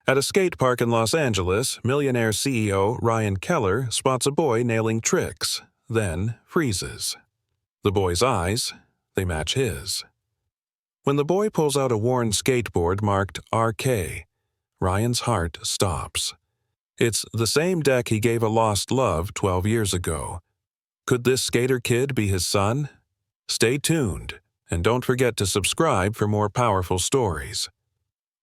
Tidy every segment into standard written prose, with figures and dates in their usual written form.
At a skate park in Los Angeles, Millionaire CEO Ryan Keller spots a boy nailing tricks, then freezes. The boy's eyes, they match his. When the boy pulls out a worn skateboard marked RK, Ryan's heart stops. It's the same deck he gave a lost love 12 years ago. Could this skater kid be his son? Stay tuned, and don't forget to subscribe for more powerful stories.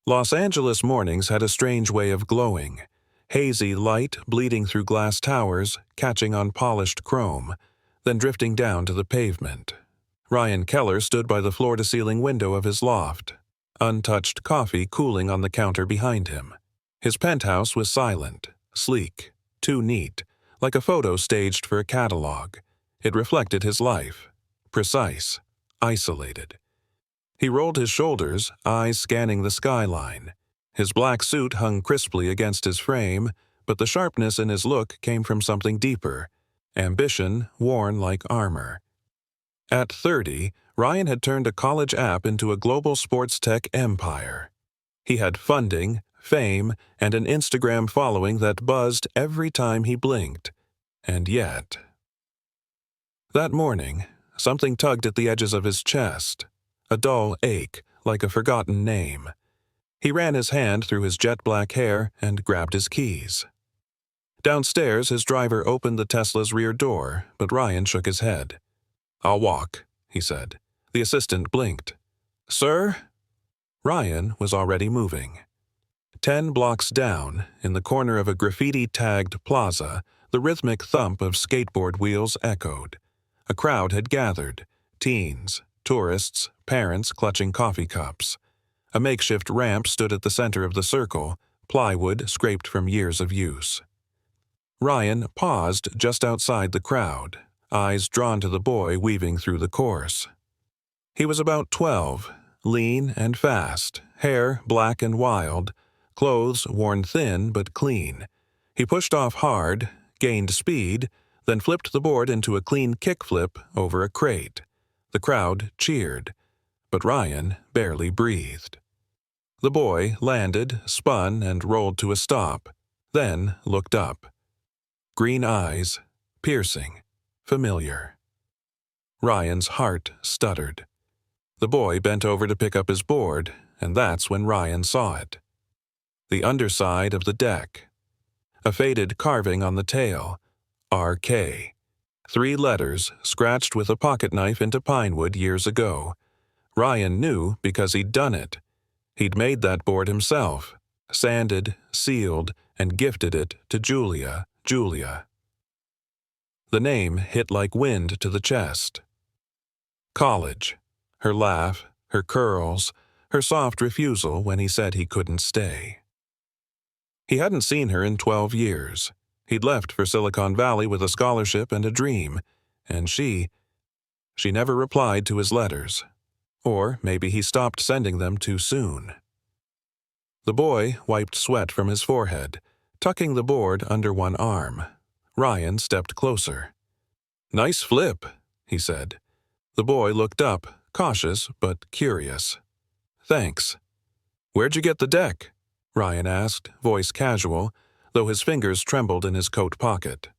Los Angeles mornings had a strange way of glowing. Hazy light bleeding through glass towers, catching on polished chrome, then drifting down to the pavement. Ryan Keller stood by the floor-to-ceiling window of his loft, untouched coffee cooling on the counter behind him. His penthouse was silent, sleek, too neat, like a photo staged for a catalog. It reflected his life, precise, isolated. He rolled his shoulders, eyes scanning the skyline. His black suit hung crisply against his frame, but the sharpness in his look came from something deeper, ambition worn like armor. At 30, Ryan had turned a college app into a global sports tech empire. He had funding, fame, and an Instagram following that buzzed every time he blinked. And yet... That morning, something tugged at the edges of his chest, a dull ache like a forgotten name. He ran his hand through his jet-black hair and grabbed his keys. Downstairs, his driver opened the Tesla's rear door, but Ryan shook his head. "I'll walk," he said. The assistant blinked. "Sir?" Ryan was already moving. 10 blocks down, in the corner of a graffiti-tagged plaza, the rhythmic thump of skateboard wheels echoed. A crowd had gathered, teens, tourists, parents clutching coffee cups. A makeshift ramp stood at the center of the circle, plywood scraped from years of use. Ryan paused just outside the crowd, eyes drawn to the boy weaving through the course. He was about 12, lean and fast, hair black and wild, clothes worn thin but clean. He pushed off hard, gained speed, then flipped the board into a clean kickflip over a crate. The crowd cheered, but Ryan barely breathed. The boy landed, spun, and rolled to a stop, then looked up. Green eyes, piercing, familiar. Ryan's heart stuttered. The boy bent over to pick up his board, and that's when Ryan saw it. The underside of the deck. A faded carving on the tail, RK. 3 letters scratched with a pocket knife into pinewood years ago. Ryan knew because he'd done it. He'd made that board himself, sanded, sealed, and gifted it to Julia. The name hit like wind to the chest. College. Her laugh, her curls, her soft refusal when he said he couldn't stay. He hadn't seen her in 12 years. He'd left for Silicon Valley with a scholarship and a dream, and she never replied to his letters. Or maybe he stopped sending them too soon. The boy wiped sweat from his forehead, tucking the board under one arm. Ryan stepped closer. "Nice flip," he said. The boy looked up, cautious but curious. "Thanks." "Where'd you get the deck?" Ryan asked, voice casual, though his fingers trembled in his coat pocket.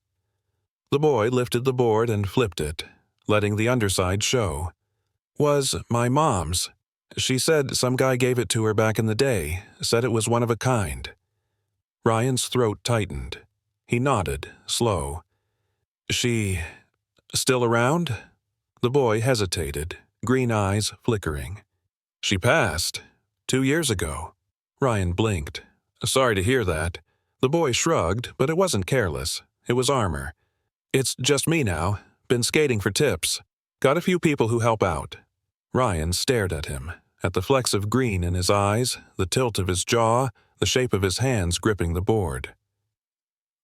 The boy lifted the board and flipped it, letting the underside show. "Was my mom's. She said some guy gave it to her back in the day, said it was one of a kind." Ryan's throat tightened. He nodded, slow. "She... still around?" The boy hesitated, green eyes flickering. "She passed 2 years ago." Ryan blinked. "Sorry to hear that." The boy shrugged, but it wasn't careless. It was armor. "It's just me now. Been skating for tips. Got a few people who help out." Ryan stared at him, at the flecks of green in his eyes, the tilt of his jaw, the shape of his hands gripping the board.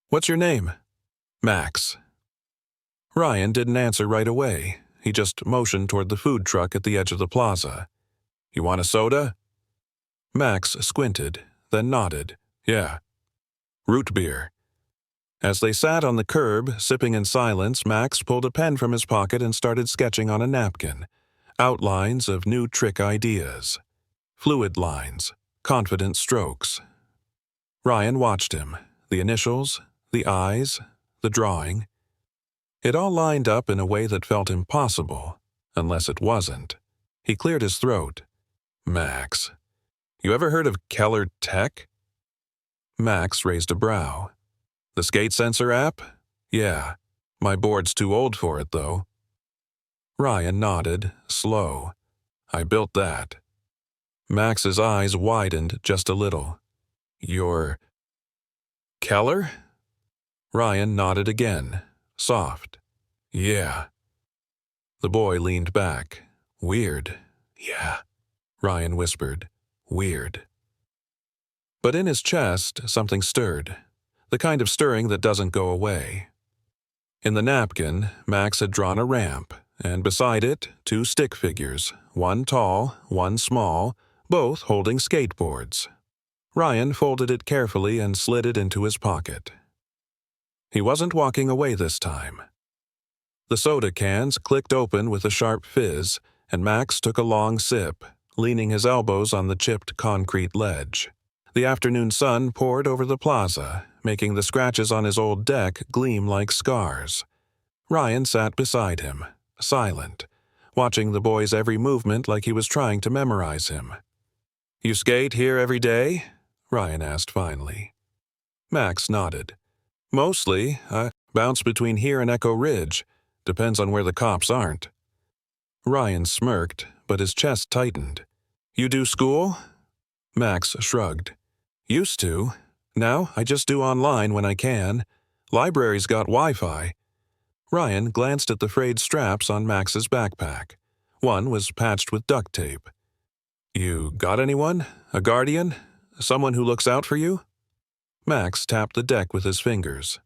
"What's your name?" "Max." Ryan didn't answer right away. He just motioned toward the food truck at the edge of the plaza. "You want a soda?" Max squinted, then nodded. "Yeah." "Root beer." As they sat on the curb, sipping in silence, Max pulled a pen from his pocket and started sketching on a napkin. Outlines of new trick ideas. Fluid lines, confident strokes. Ryan watched him. The initials, the eyes, the drawing. It all lined up in a way that felt impossible, unless it wasn't. He cleared his throat. Max. You ever heard of Keller Tech? Max raised a brow. The skate sensor app? Yeah. My board's too old for it, though. Ryan nodded, slow. I built that. Max's eyes widened just a little. You're Keller? Ryan nodded again, soft. Yeah. The boy leaned back. Weird. Yeah. Ryan whispered. Weird. But in his chest, something stirred. The kind of stirring that doesn't go away. In the napkin, Max had drawn a ramp, and beside it, 2 stick figures, one tall, one small, both holding skateboards. Ryan folded it carefully and slid it into his pocket. He wasn't walking away this time. The soda cans clicked open with a sharp fizz, and Max took a long sip, leaning his elbows on the chipped concrete ledge. The afternoon sun poured over the plaza, making the scratches on his old deck gleam like scars. Ryan sat beside him, silent, watching the boy's every movement like he was trying to memorize him. You skate here every day? Ryan asked finally. Max nodded. Mostly, I bounce between here and Echo Ridge. Depends on where the cops aren't. Ryan smirked, but his chest tightened. You do school? Max shrugged. Used to. Now I just do online when I can. Library's got Wi-Fi. Ryan glanced at the frayed straps on Max's backpack. One was patched with duct tape. You got anyone? A guardian? Someone who looks out for you? Max tapped the deck with his fingers.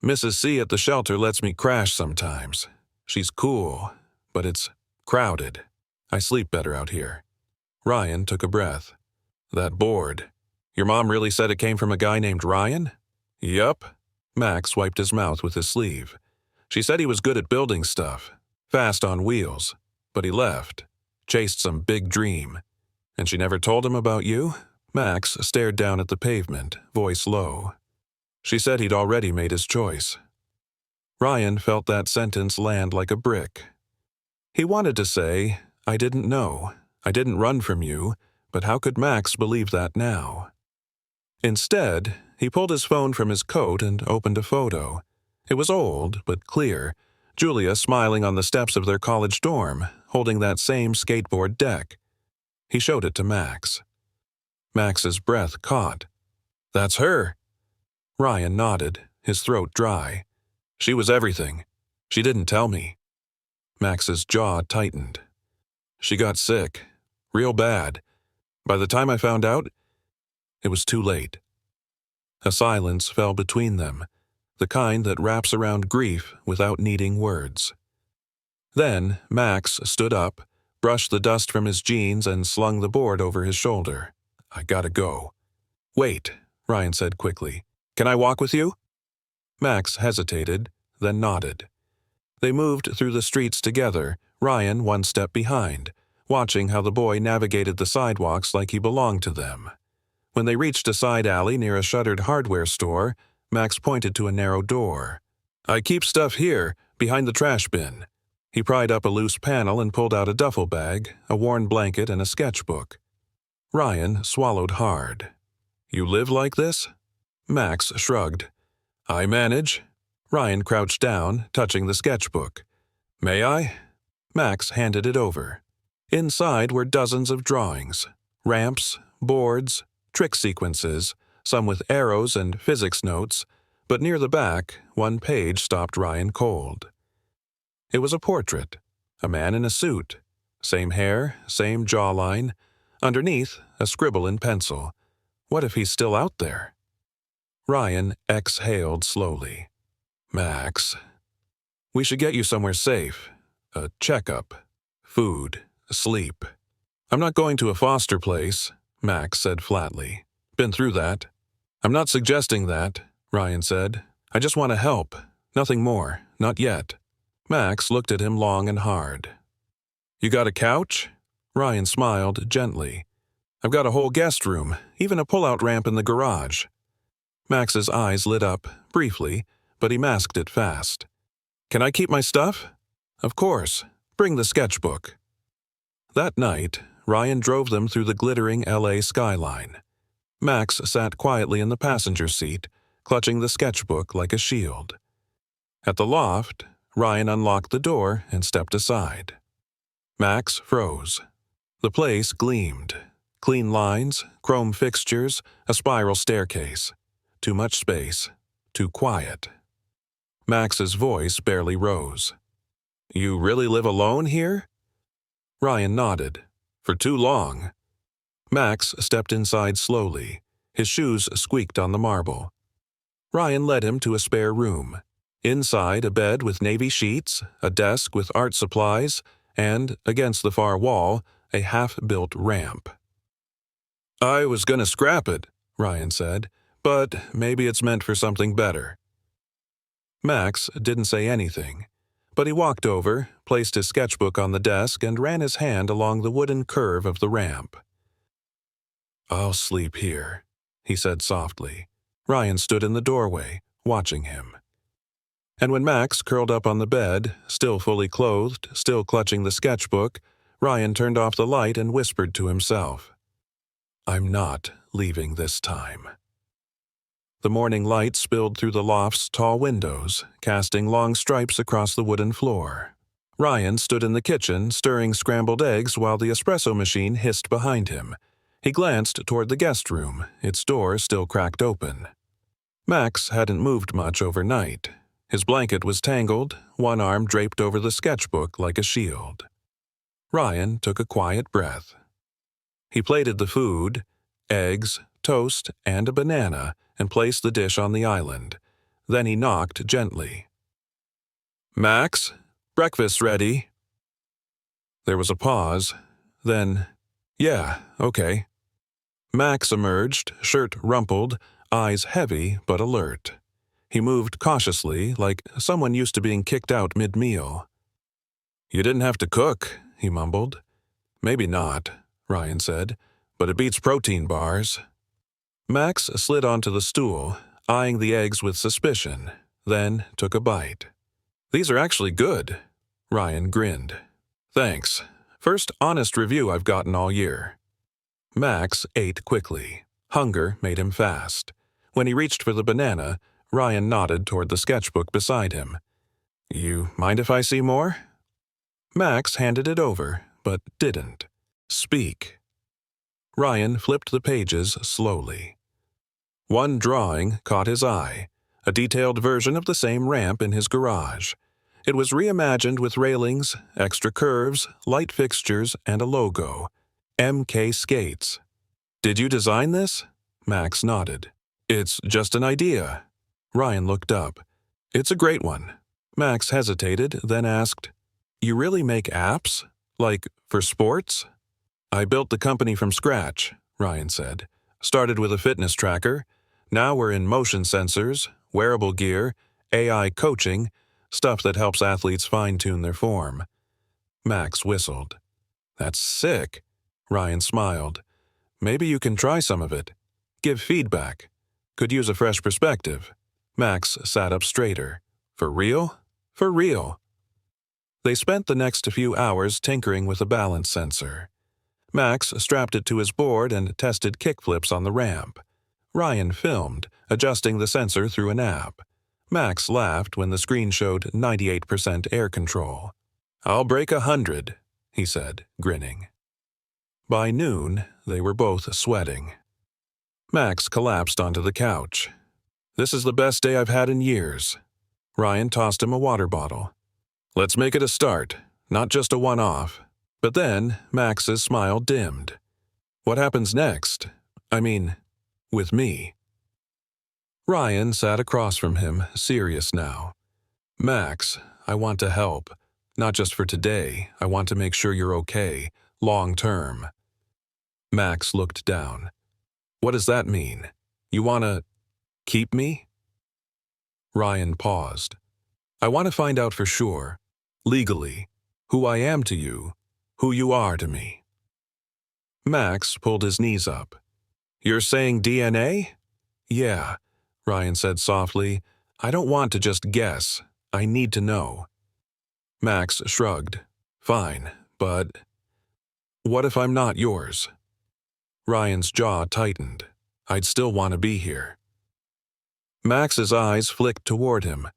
Mrs. C at the shelter lets me crash sometimes. She's cool, but it's crowded. I sleep better out here. Ryan took a breath. That board. Your mom really said it came from a guy named Ryan? Yup. Max wiped his mouth with his sleeve. She said he was good at building stuff, fast on wheels, but he left, chased some big dream. And she never told him about you? Max stared down at the pavement, voice low. She said he'd already made his choice. Ryan felt that sentence land like a brick. He wanted to say, I didn't know, I didn't run from you, but how could Max believe that now? Instead, he pulled his phone from his coat and opened a photo. It was old, but clear. Julia smiling on the steps of their college dorm, holding that same skateboard deck. He showed it to Max. Max's breath caught. That's her. Ryan nodded, his throat dry. She was everything. She didn't tell me. Max's jaw tightened. She got sick. Real bad. By the time I found out, it was too late. A silence fell between them, the kind that wraps around grief without needing words. Then Max stood up, brushed the dust from his jeans and slung the board over his shoulder. I gotta go. Wait, Ryan said quickly. Can I walk with you? Max hesitated, then nodded. They moved through the streets together, Ryan one step behind, watching how the boy navigated the sidewalks like he belonged to them. When they reached a side alley near a shuttered hardware store, Max pointed to a narrow door. I keep stuff here, behind the trash bin. He pried up a loose panel and pulled out a duffel bag, a worn blanket, and a sketchbook. Ryan swallowed hard. You live like this? Max shrugged. I manage. Ryan crouched down, touching the sketchbook. May I? Max handed it over. Inside were dozens of drawings. Ramps, boards, trick sequences, some with arrows and physics notes, but near the back, one page stopped Ryan cold. It was a portrait, a man in a suit, same hair, same jawline, underneath a scribble in pencil. What if he's still out there? Ryan exhaled slowly. Max, we should get you somewhere safe. A checkup, food, sleep. I'm not going to a foster place, Max said flatly. Been through that. I'm not suggesting that, Ryan said. I just want to help. Nothing more. Not yet. Max looked at him long and hard. You got a couch? Ryan smiled gently. I've got a whole guest room, even a pull-out ramp in the garage. Max's eyes lit up, briefly, but he masked it fast. "Can I keep my stuff?" "Of course. Bring the sketchbook." That night, Ryan drove them through the glittering LA skyline. Max sat quietly in the passenger seat, clutching the sketchbook like a shield. At the loft, Ryan unlocked the door and stepped aside. Max froze. The place gleamed. Clean lines, chrome fixtures, a spiral staircase. Too much space. Too quiet. Max's voice barely rose. "You really live alone here?" Ryan nodded. "For too long." Max stepped inside slowly. His shoes squeaked on the marble. Ryan led him to a spare room. Inside, a bed with navy sheets, a desk with art supplies, and, against the far wall, a half-built ramp. "I was gonna scrap it," Ryan said, "but maybe it's meant for something better." Max didn't say anything, but he walked over, placed his sketchbook on the desk, and ran his hand along the wooden curve of the ramp. "I'll sleep here," he said softly. Ryan stood in the doorway, watching him. And when Max curled up on the bed, still fully clothed, still clutching the sketchbook, Ryan turned off the light and whispered to himself, "I'm not leaving this time." The morning light spilled through the loft's tall windows, casting long stripes across the wooden floor. Ryan stood in the kitchen, stirring scrambled eggs while the espresso machine hissed behind him. He glanced toward the guest room, its door still cracked open. Max hadn't moved much overnight. His blanket was tangled, one arm draped over the sketchbook like a shield. Ryan took a quiet breath. He plated the food, eggs, toast, and a banana, and placed the dish on the island. Then he knocked gently. "Max, breakfast's ready." There was a pause. Then, "Yeah, okay." Max emerged, shirt rumpled, eyes heavy but alert. He moved cautiously, like someone used to being kicked out mid-meal. "You didn't have to cook," he mumbled. "Maybe not," Ryan said, "but it beats protein bars." Max slid onto the stool, eyeing the eggs with suspicion, then took a bite. "These are actually good." Ryan grinned. "Thanks. First honest review I've gotten all year." Max ate quickly. Hunger made him fast. When he reached for the banana, Ryan nodded toward the sketchbook beside him. "You mind if I see more?" Max handed it over, but didn't. "Speak." Ryan flipped the pages slowly. One drawing caught his eye, a detailed version of the same ramp in his garage. It was reimagined with railings, extra curves, light fixtures, and a logo. MK Skates. "Did you design this?" Max nodded. "It's just an idea." Ryan looked up. "It's a great one." Max hesitated, then asked, "You really make apps? Like, for sports?" "I built the company from scratch," Ryan said. "Started with a fitness tracker. Now we're in motion sensors, wearable gear, AI coaching, stuff that helps athletes fine-tune their form." Max whistled. "That's sick." Ryan smiled. "Maybe you can try some of it. Give feedback. Could use a fresh perspective." Max sat up straighter. "For real?" "For real." They spent the next few hours tinkering with a balance sensor. Max strapped it to his board and tested kickflips on the ramp. Ryan filmed, adjusting the sensor through an app. Max laughed when the screen showed 98% air control. "I'll break 100, he said, grinning. By noon, they were both sweating. Max collapsed onto the couch. "This is the best day I've had in years." Ryan tossed him a water bottle. "Let's make it a start, not just a one-off." But then Max's smile dimmed. "What happens next? I mean, with me?" Ryan sat across from him, serious now. "Max, I want to help. Not just for today, I want to make sure you're okay, long term." Max looked down. "What does that mean? You want to keep me?" Ryan paused. "I want to find out for sure, legally, who I am to you, who you are to me." Max pulled his knees up. "You're saying DNA?" "Yeah." Ryan said softly. I don't want to just guess. I need to know. Max shrugged. Fine, but what if I'm not yours? Ryan's jaw tightened. I'd still want to be here. Max's eyes flicked toward him.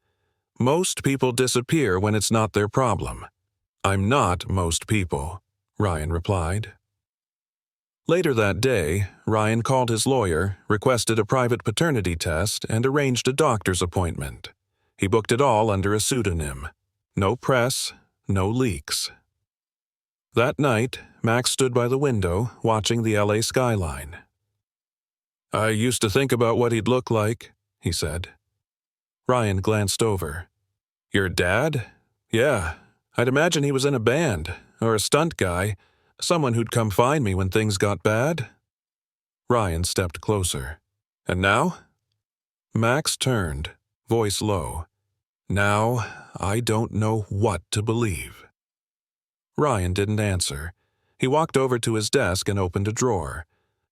Most people disappear when it's not their problem. I'm not most people, Ryan replied. Later that day, Ryan called his lawyer, requested a private paternity test, and arranged a doctor's appointment. He booked it all under a pseudonym. No press, no leaks. That night, Max stood by the window, watching the LA skyline. I used to think about what he'd look like, he said. Ryan glanced over. Your dad? Yeah, I'd imagine he was in a band, or a stunt guy, someone who'd come find me when things got bad. Ryan stepped closer. And now? Max turned, voice low. Now, I don't know what to believe. Ryan didn't answer. He walked over to his desk and opened a drawer.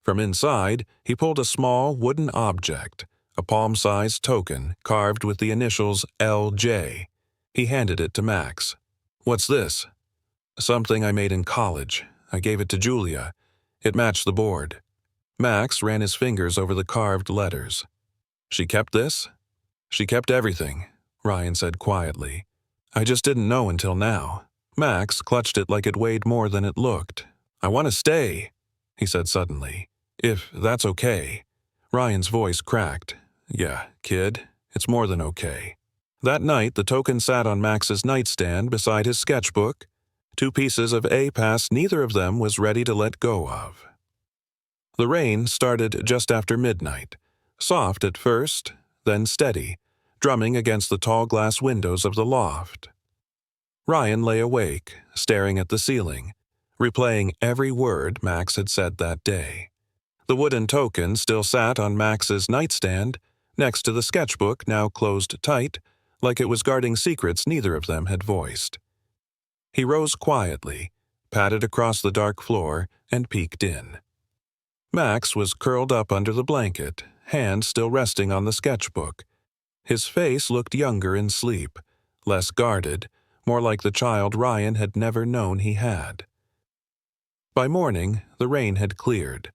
From inside, he pulled a small wooden object, a palm-sized token carved with the initials LJ. He handed it to Max. What's this? Something I made in college. I gave it to Julia. It matched the board. Max ran his fingers over the carved letters. She kept this? She kept everything, Ryan said quietly. I just didn't know until now. Max clutched it like it weighed more than it looked. I want to stay, he said suddenly. If that's okay. Ryan's voice cracked. Yeah, kid, it's more than okay. That night, the token sat on Max's nightstand beside his sketchbook, two pieces of A-Pass neither of them was ready to let go of. The rain started just after midnight, soft at first, then steady, drumming against the tall glass windows of the loft. Ryan lay awake, staring at the ceiling, replaying every word Max had said that day. The wooden token still sat on Max's nightstand, next to the sketchbook now closed tight, like it was guarding secrets neither of them had voiced. He rose quietly, padded across the dark floor, and peeked in. Max was curled up under the blanket, hand still resting on the sketchbook. His face looked younger in sleep, less guarded, more like the child Ryan had never known he had. By morning, the rain had cleared.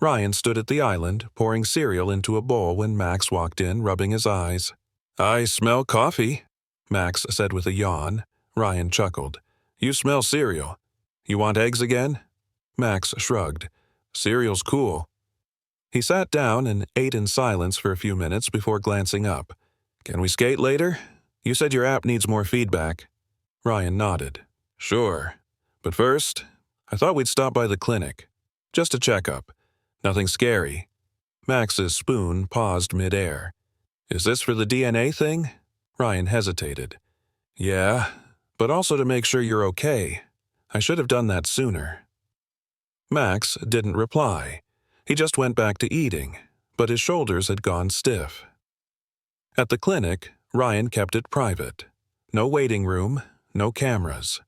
Ryan stood at the island, pouring cereal into a bowl when Max walked in, rubbing his eyes. I smell coffee, Max said with a yawn. Ryan chuckled. You smell cereal. You want eggs again? Max shrugged. Cereal's cool. He sat down and ate in silence for a few minutes before glancing up. Can we skate later? You said your app needs more feedback. Ryan nodded. Sure. But first, I thought we'd stop by the clinic. Just a checkup. Nothing scary. Max's spoon paused midair. Is this for the DNA thing? Ryan hesitated. Yeah, but also to make sure you're okay. I should have done that sooner. Max didn't reply. He just went back to eating, but his shoulders had gone stiff. At the clinic, Ryan kept it private. No waiting room, no cameras.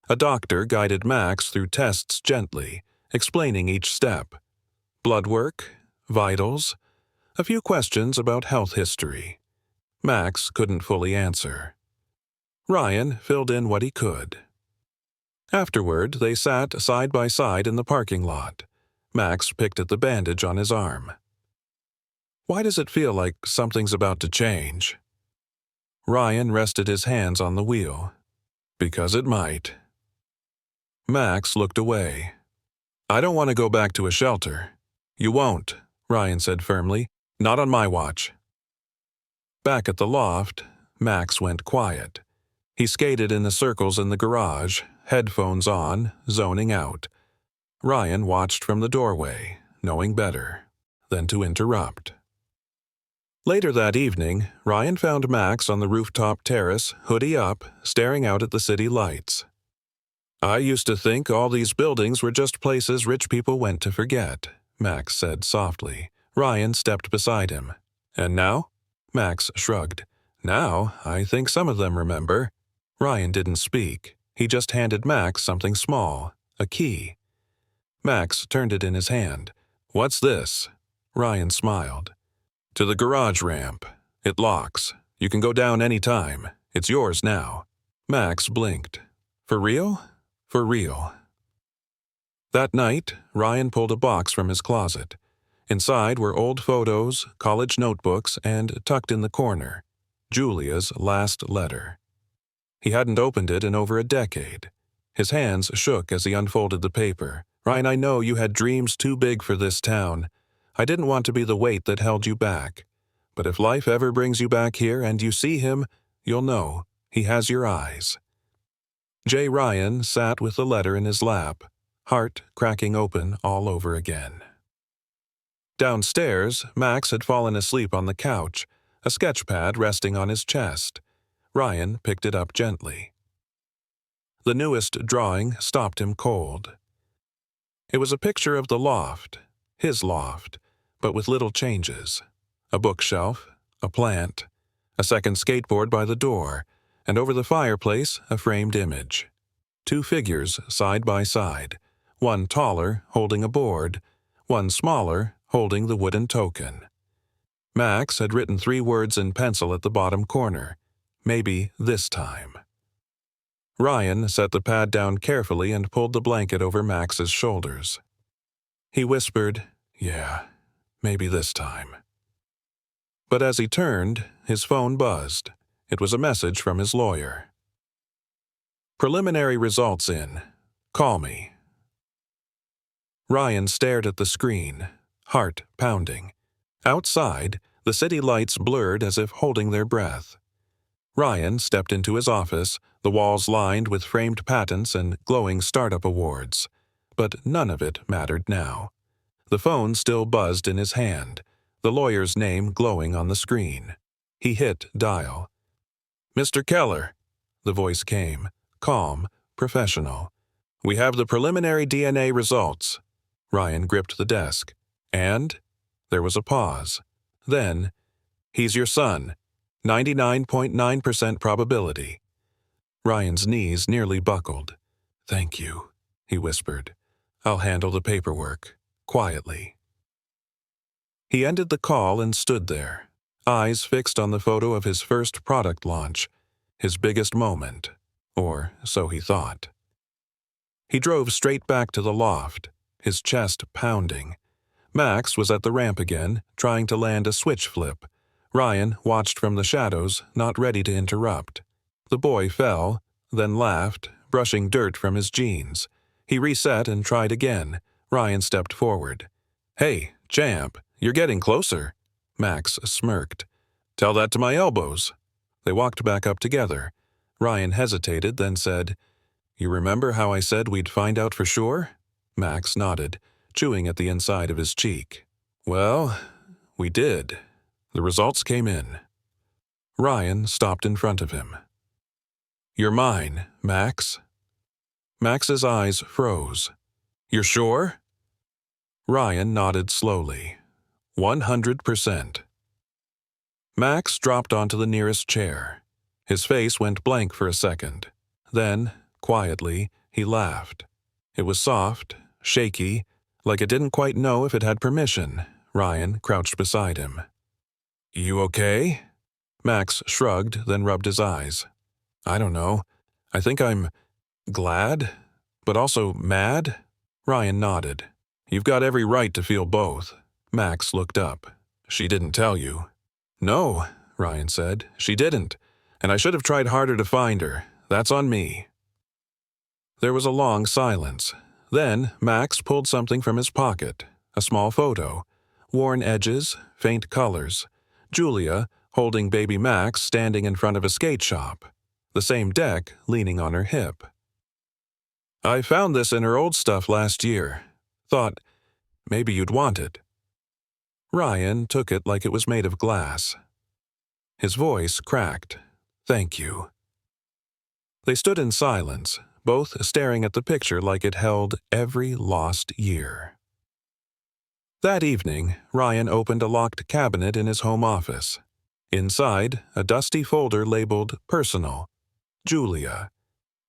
A doctor guided Max through tests gently, explaining each step. Blood work, vitals, a few questions about health history. Max couldn't fully answer. Ryan filled in what he could. Afterward, they sat side by side in the parking lot. Max picked at the bandage on his arm. Why does it feel like something's about to change? Ryan rested his hands on the wheel. Because it might. Max looked away. I don't want to go back to a shelter. You won't, Ryan said firmly. Not on my watch. Back at the loft, Max went quiet. He skated in the circles in the garage, headphones on, zoning out. Ryan watched from the doorway, knowing better than to interrupt. Later that evening, Ryan found Max on the rooftop terrace, hoodie up, staring out at the city lights. I used to think all these buildings were just places rich people went to forget, Max said softly. Ryan stepped beside him. And now? Max shrugged. Now, I think some of them remember. Ryan didn't speak. He just handed Max something small, a key. Max turned it in his hand. What's this? Ryan smiled. To the garage ramp. It locks. You can go down any time. It's yours now. Max blinked. For real? For real. That night, Ryan pulled a box from his closet. Inside were old photos, college notebooks, and, tucked in the corner, Julia's last letter. He hadn't opened it in over a decade. His hands shook as he unfolded the paper. Ryan, I know you had dreams too big for this town. I didn't want to be the weight that held you back. But if life ever brings you back here and you see him, you'll know he has your eyes. J. Ryan sat with the letter in his lap, heart cracking open all over again. Downstairs, Max had fallen asleep on the couch, a sketch pad resting on his chest. Ryan picked it up gently. The newest drawing stopped him cold. It was a picture of the loft, his loft, but with little changes. A bookshelf, a plant, a second skateboard by the door, and over the fireplace a framed image. 2 figures side by side, one taller holding a board, one smaller holding the wooden token. Max had written 3 words in pencil at the bottom corner. Maybe this time. Ryan set the pad down carefully and pulled the blanket over Max's shoulders. He whispered, "Yeah, maybe this time." But as he turned, his phone buzzed. It was a message from his lawyer. "Preliminary results in. Call me." Ryan stared at the screen, heart pounding. Outside, the city lights blurred as if holding their breath. Ryan stepped into his office, the walls lined with framed patents and glowing startup awards. But none of it mattered now. The phone still buzzed in his hand, the lawyer's name glowing on the screen. He hit dial. "Mr. Keller," the voice came, calm, professional. "We have the preliminary DNA results." Ryan gripped the desk. "And?" There was a pause. Then, "He's your son. 99.9% probability." Ryan's knees nearly buckled. "Thank you," he whispered. "I'll handle the paperwork, quietly." He ended the call and stood there, eyes fixed on the photo of his first product launch, his biggest moment, or so he thought. He drove straight back to the loft, his chest pounding. Max was at the ramp again, trying to land a switch flip. Ryan watched from the shadows, not ready to interrupt. The boy fell, then laughed, brushing dirt from his jeans. He reset and tried again. Ryan stepped forward. "Hey, champ, you're getting closer." Max smirked. "Tell that to my elbows." They walked back up together. Ryan hesitated, then said, "You remember how I said we'd find out for sure?" Max nodded, chewing at the inside of his cheek. "Well, we did. The results came in." Ryan stopped in front of him. "You're mine, Max." Max's eyes froze. "You're sure?" Ryan nodded slowly. 100%. Max dropped onto the nearest chair. His face went blank for a second. Then, quietly, he laughed. It was soft, shaky, like it didn't quite know if it had permission. Ryan crouched beside him. "You okay?" Max shrugged, then rubbed his eyes. "I don't know. I think I'm glad, but also mad." Ryan nodded. "You've got every right to feel both." Max looked up. "She didn't tell you." "No," Ryan said. "She didn't. And I should have tried harder to find her. That's on me." There was a long silence. Then Max pulled something from his pocket, a small photo. Worn edges, faint colors. Julia, holding baby Max standing in front of a skate shop. The same deck leaning on her hip. "I found this in her old stuff last year. Thought maybe you'd want it." Ryan took it like it was made of glass. His voice cracked. "Thank you." They stood in silence, both staring at the picture like it held every lost year. That evening, Ryan opened a locked cabinet in his home office. Inside, a dusty folder labeled Personal. Julia.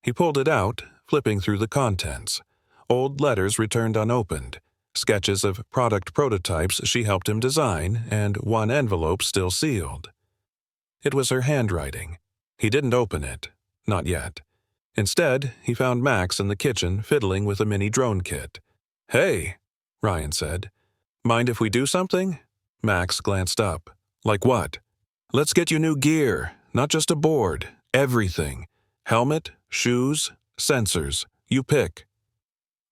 He pulled it out, flipping through the contents. Old letters returned unopened. sketches of product prototypes she helped him design, and one envelope still sealed. It was her handwriting. He didn't open it. Not yet. Instead, he found Max in the kitchen fiddling with a mini drone kit. "Hey," Ryan said. "Mind if we do something?" Max glanced up. "Like what?" "Let's get you new gear. Not just a board. Everything. Helmet, shoes, sensors. You pick."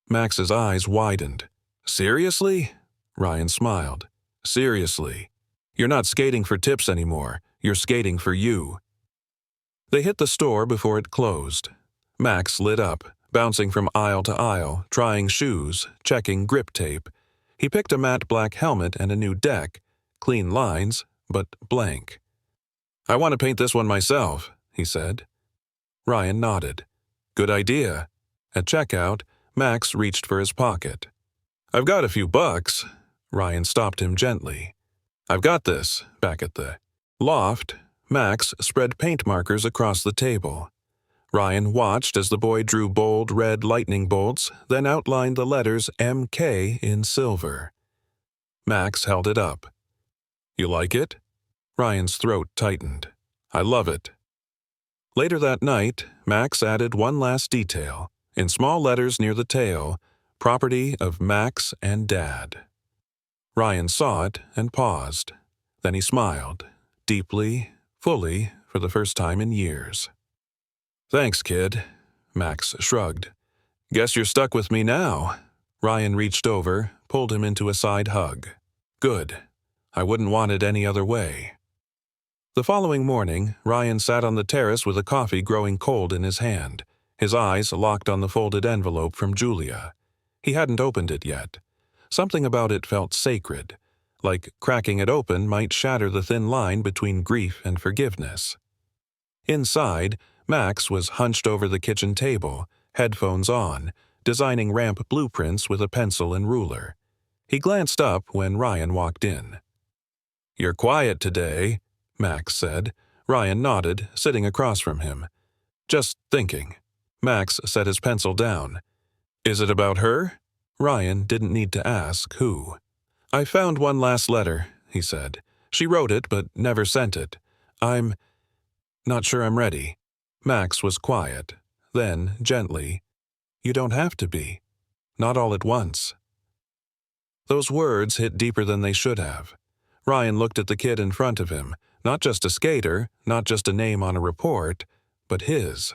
Max's eyes widened. "Seriously?" Ryan smiled. "Seriously. You're not skating for tips anymore. You're skating for you." They hit the store before it closed. Max lit up, bouncing from aisle to aisle, trying shoes, checking grip tape. He picked a matte black helmet and a new deck. Clean lines, but blank. "I want to paint this one myself," he said. Ryan nodded. "Good idea." At checkout, Max reached for his pocket. "I've got a few bucks." Ryan stopped him gently. "I've got this." Back at the loft, Max spread paint markers across the table. Ryan watched as the boy drew bold red lightning bolts, then outlined the letters MK in silver. Max held it up. "You like it?" Ryan's throat tightened. "I love it." Later that night, Max added one last detail. In small letters near the tail, "Property of Max and Dad." Ryan saw it and paused. Then he smiled, deeply, fully, for the first time in years. "Thanks, kid." Max shrugged. "Guess you're stuck with me now." Ryan reached over, pulled him into a side hug. "Good. I wouldn't want it any other way." The following morning, Ryan sat on the terrace with a coffee growing cold in his hand, his eyes locked on the folded envelope from Julia. He hadn't opened it yet. Something about it felt sacred, like cracking it open might shatter the thin line between grief and forgiveness. Inside, Max was hunched over the kitchen table, headphones on, designing ramp blueprints with a pencil and ruler. He glanced up when Ryan walked in. "You're quiet today," Max said. Ryan nodded, sitting across from him. "Just thinking." Max set his pencil down. "Is it about her?" Ryan didn't need to ask who. "I found one last letter," he said. "She wrote it but never sent it. I'm not sure I'm ready." Max was quiet. Then, gently, "You don't have to be. Not all at once." Those words hit deeper than they should have. Ryan looked at the kid in front of him, not just a skater, not just a name on a report, but his.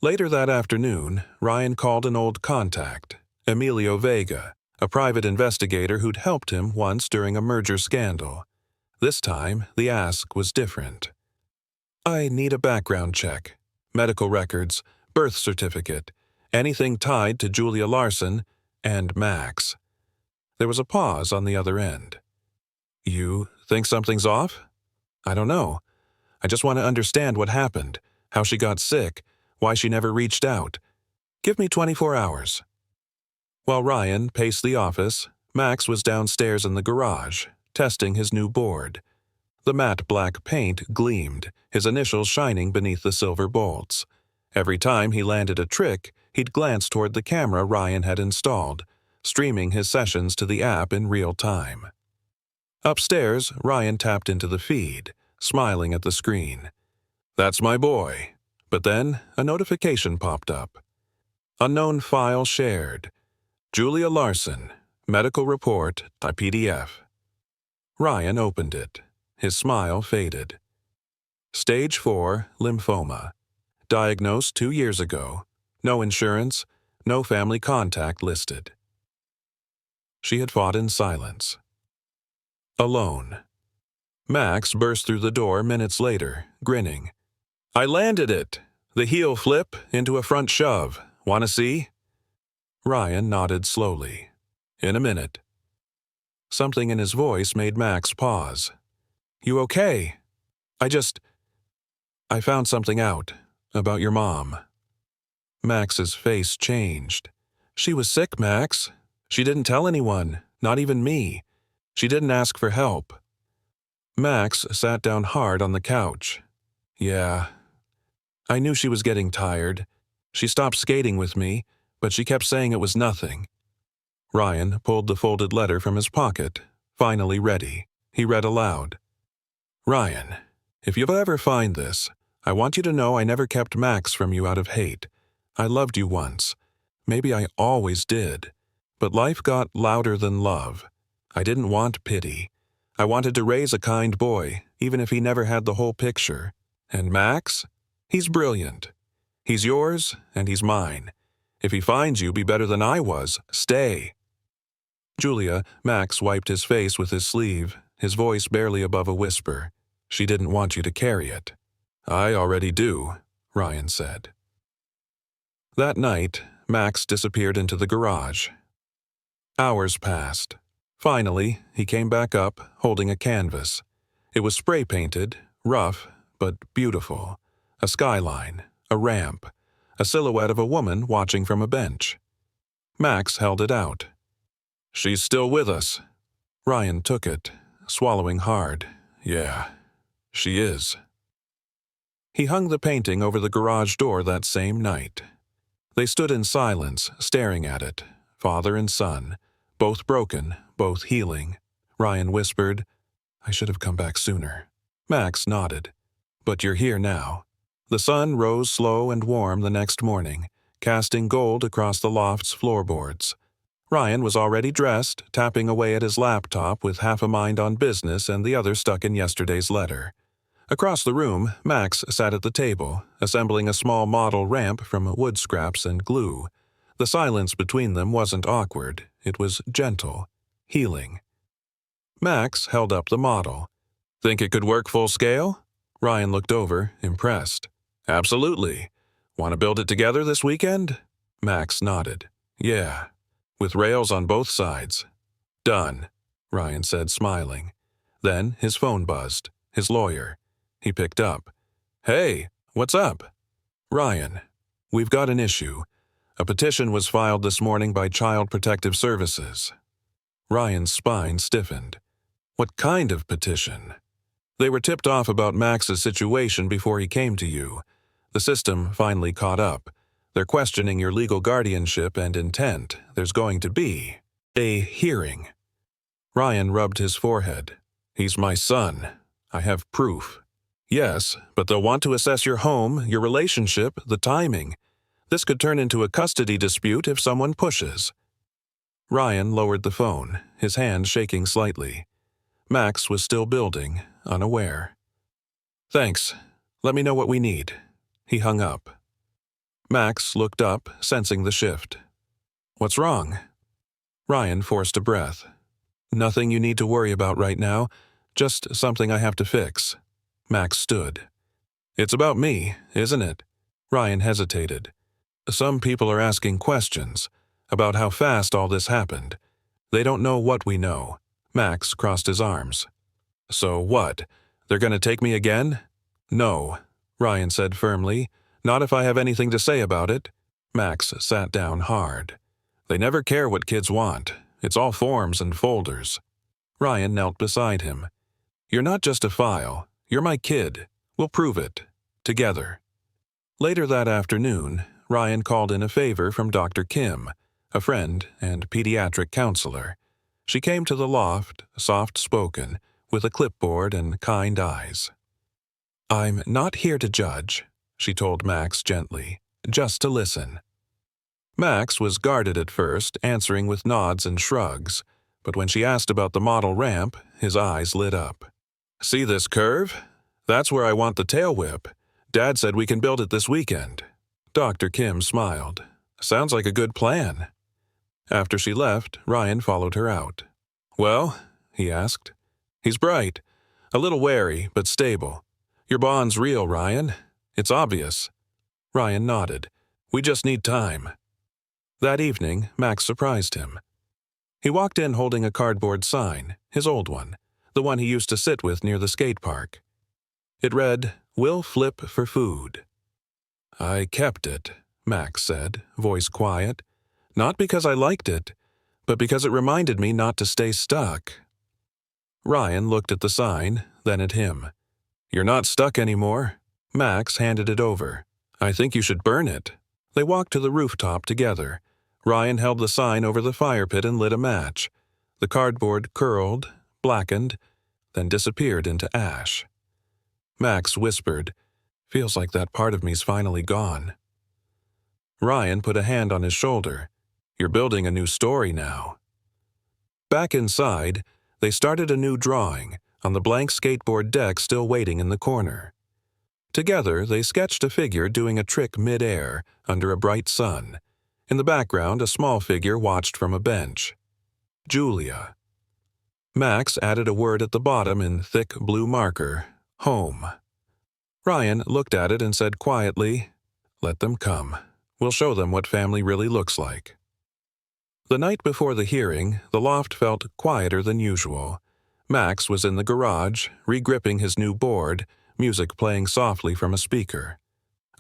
Later that afternoon, Ryan called an old contact, Emilio Vega, a private investigator who'd helped him once during a merger scandal. This time, the ask was different. "I need a background check. Medical records, birth certificate, anything tied to Julia Larson and Max." There was a pause on the other end. "You think something's off?" "I don't know. I just want to understand what happened, how she got sick, why she never reached out. Give me 24 hours. While Ryan paced the office, Max was downstairs in the garage, testing his new board. The matte black paint gleamed, his initials shining beneath the silver bolts. Every time he landed a trick, he'd glance toward the camera Ryan had installed, streaming his sessions to the app in real time. Upstairs, Ryan tapped into the feed, smiling at the screen. "That's my boy." But then a notification popped up. "Unknown file shared. Julia Larson, medical report by PDF." Ryan opened it. His smile faded. Stage 4 lymphoma. Diagnosed 2 years ago. No insurance, no family contact listed. She had fought in silence. Alone. Max burst through the door minutes later, grinning. "I landed it. The heel flip into a front shove. Want to see?" Ryan nodded slowly. "In a minute." Something in his voice made Max pause. "You okay?" I found something out about your mom." Max's face changed. "She was sick, Max. She didn't tell anyone, not even me. She didn't ask for help." Max sat down hard on the couch. "Yeah. I knew she was getting tired. She stopped skating with me, but she kept saying it was nothing." Ryan pulled the folded letter from his pocket, finally ready. He read aloud. Ryan, if you ever find this, I want you to know I never kept Max from you out of hate. I loved you once. Maybe I always did. But life got louder than love. I didn't want pity. I wanted to raise a kind boy, even if he never had the whole picture. And Max? He's brilliant. He's yours, and he's mine. If he finds you be better than I was, stay. Julia, Max wiped his face with his sleeve, his voice barely above a whisper. She didn't want you to carry it. I already do, Ryan said. That night, Max disappeared into the garage. Hours passed. Finally, he came back up, holding a canvas. It was spray-painted, rough, but beautiful. A skyline, a ramp, a silhouette of a woman watching from a bench. Max held it out. She's still with us. Ryan took it, swallowing hard. Yeah, she is. He hung the painting over the garage door that same night. They stood in silence, staring at it, father and son, both broken, both healing. Ryan whispered, I should have come back sooner. Max nodded. But you're here now. The sun rose slow and warm the next morning, casting gold across the loft's floorboards. Ryan was already dressed, tapping away at his laptop with half a mind on business and the other stuck in yesterday's letter. Across the room, Max sat at the table, assembling a small model ramp from wood scraps and glue. The silence between them wasn't awkward. It was gentle, healing. Max held up the model. Think it could work full scale? Ryan looked over, impressed. Absolutely. Want to build it together this weekend? Max nodded. Yeah. With rails on both sides. Done, Ryan said, smiling. Then his phone buzzed. His lawyer. He picked up. Hey, what's up? Ryan, we've got an issue. A petition was filed this morning by Child Protective Services. Ryan's spine stiffened. What kind of petition? They were tipped off about Max's situation before he came to you. The system finally caught up. They're questioning your legal guardianship and intent. There's going to be a hearing. Ryan rubbed his forehead. He's my son. I have proof. Yes, but they'll want to assess your home, your relationship, the timing. This could turn into a custody dispute if someone pushes. Ryan lowered the phone, his hand shaking slightly. Max was still building, unaware. Thanks. Let me know what we need. He hung up. Max looked up, sensing the shift. What's wrong? Ryan forced a breath. Nothing you need to worry about right now, just something I have to fix. Max stood. It's about me, isn't it? Ryan hesitated. Some people are asking questions about how fast all this happened. They don't know what we know. Max crossed his arms. So what? They're going to take me again? No, Ryan said firmly. Not if I have anything to say about it. Max sat down hard. They never care what kids want. It's all forms and folders. Ryan knelt beside him. You're not just a file. You're my kid. We'll prove it. Together. Later that afternoon, Ryan called in a favor from Dr. Kim, a friend and pediatric counselor. She came to the loft, soft-spoken, with a clipboard and kind eyes. I'm not here to judge, she told Max gently, just to listen. Max was guarded at first, answering with nods and shrugs, but when she asked about the model ramp, his eyes lit up. See this curve? That's where I want the tail whip. Dad said we can build it this weekend. Dr. Kim smiled. Sounds like a good plan. After she left, Ryan followed her out. Well, he asked. He's bright. A little wary, but stable. Your bond's real, Ryan. It's obvious. Ryan nodded. We just need time. That evening, Max surprised him. He walked in holding a cardboard sign, his old one, the one he used to sit with near the skate park. It read, We'll flip for food. I kept it, Max said, voice quiet. Not because I liked it, but because it reminded me not to stay stuck. Ryan looked at the sign, then at him. You're not stuck anymore. Max handed it over. I think you should burn it. They walked to the rooftop together. Ryan held the sign over the fire pit and lit a match. The cardboard curled, blackened, then disappeared into ash. Max whispered, "Feels like that part of me's finally gone." Ryan put a hand on his shoulder. "You're building a new story now." Back inside, they started a new drawing on the blank skateboard deck still waiting in the corner. Together, they sketched a figure doing a trick mid-air under a bright sun. In the background, a small figure watched from a bench. Julia. Max added a word at the bottom in thick blue marker, home. Ryan looked at it and said quietly, "Let them come. We'll show them what family really looks like." The night before the hearing, the loft felt quieter than usual. Max was in the garage, regripping his new board, music playing softly from a speaker.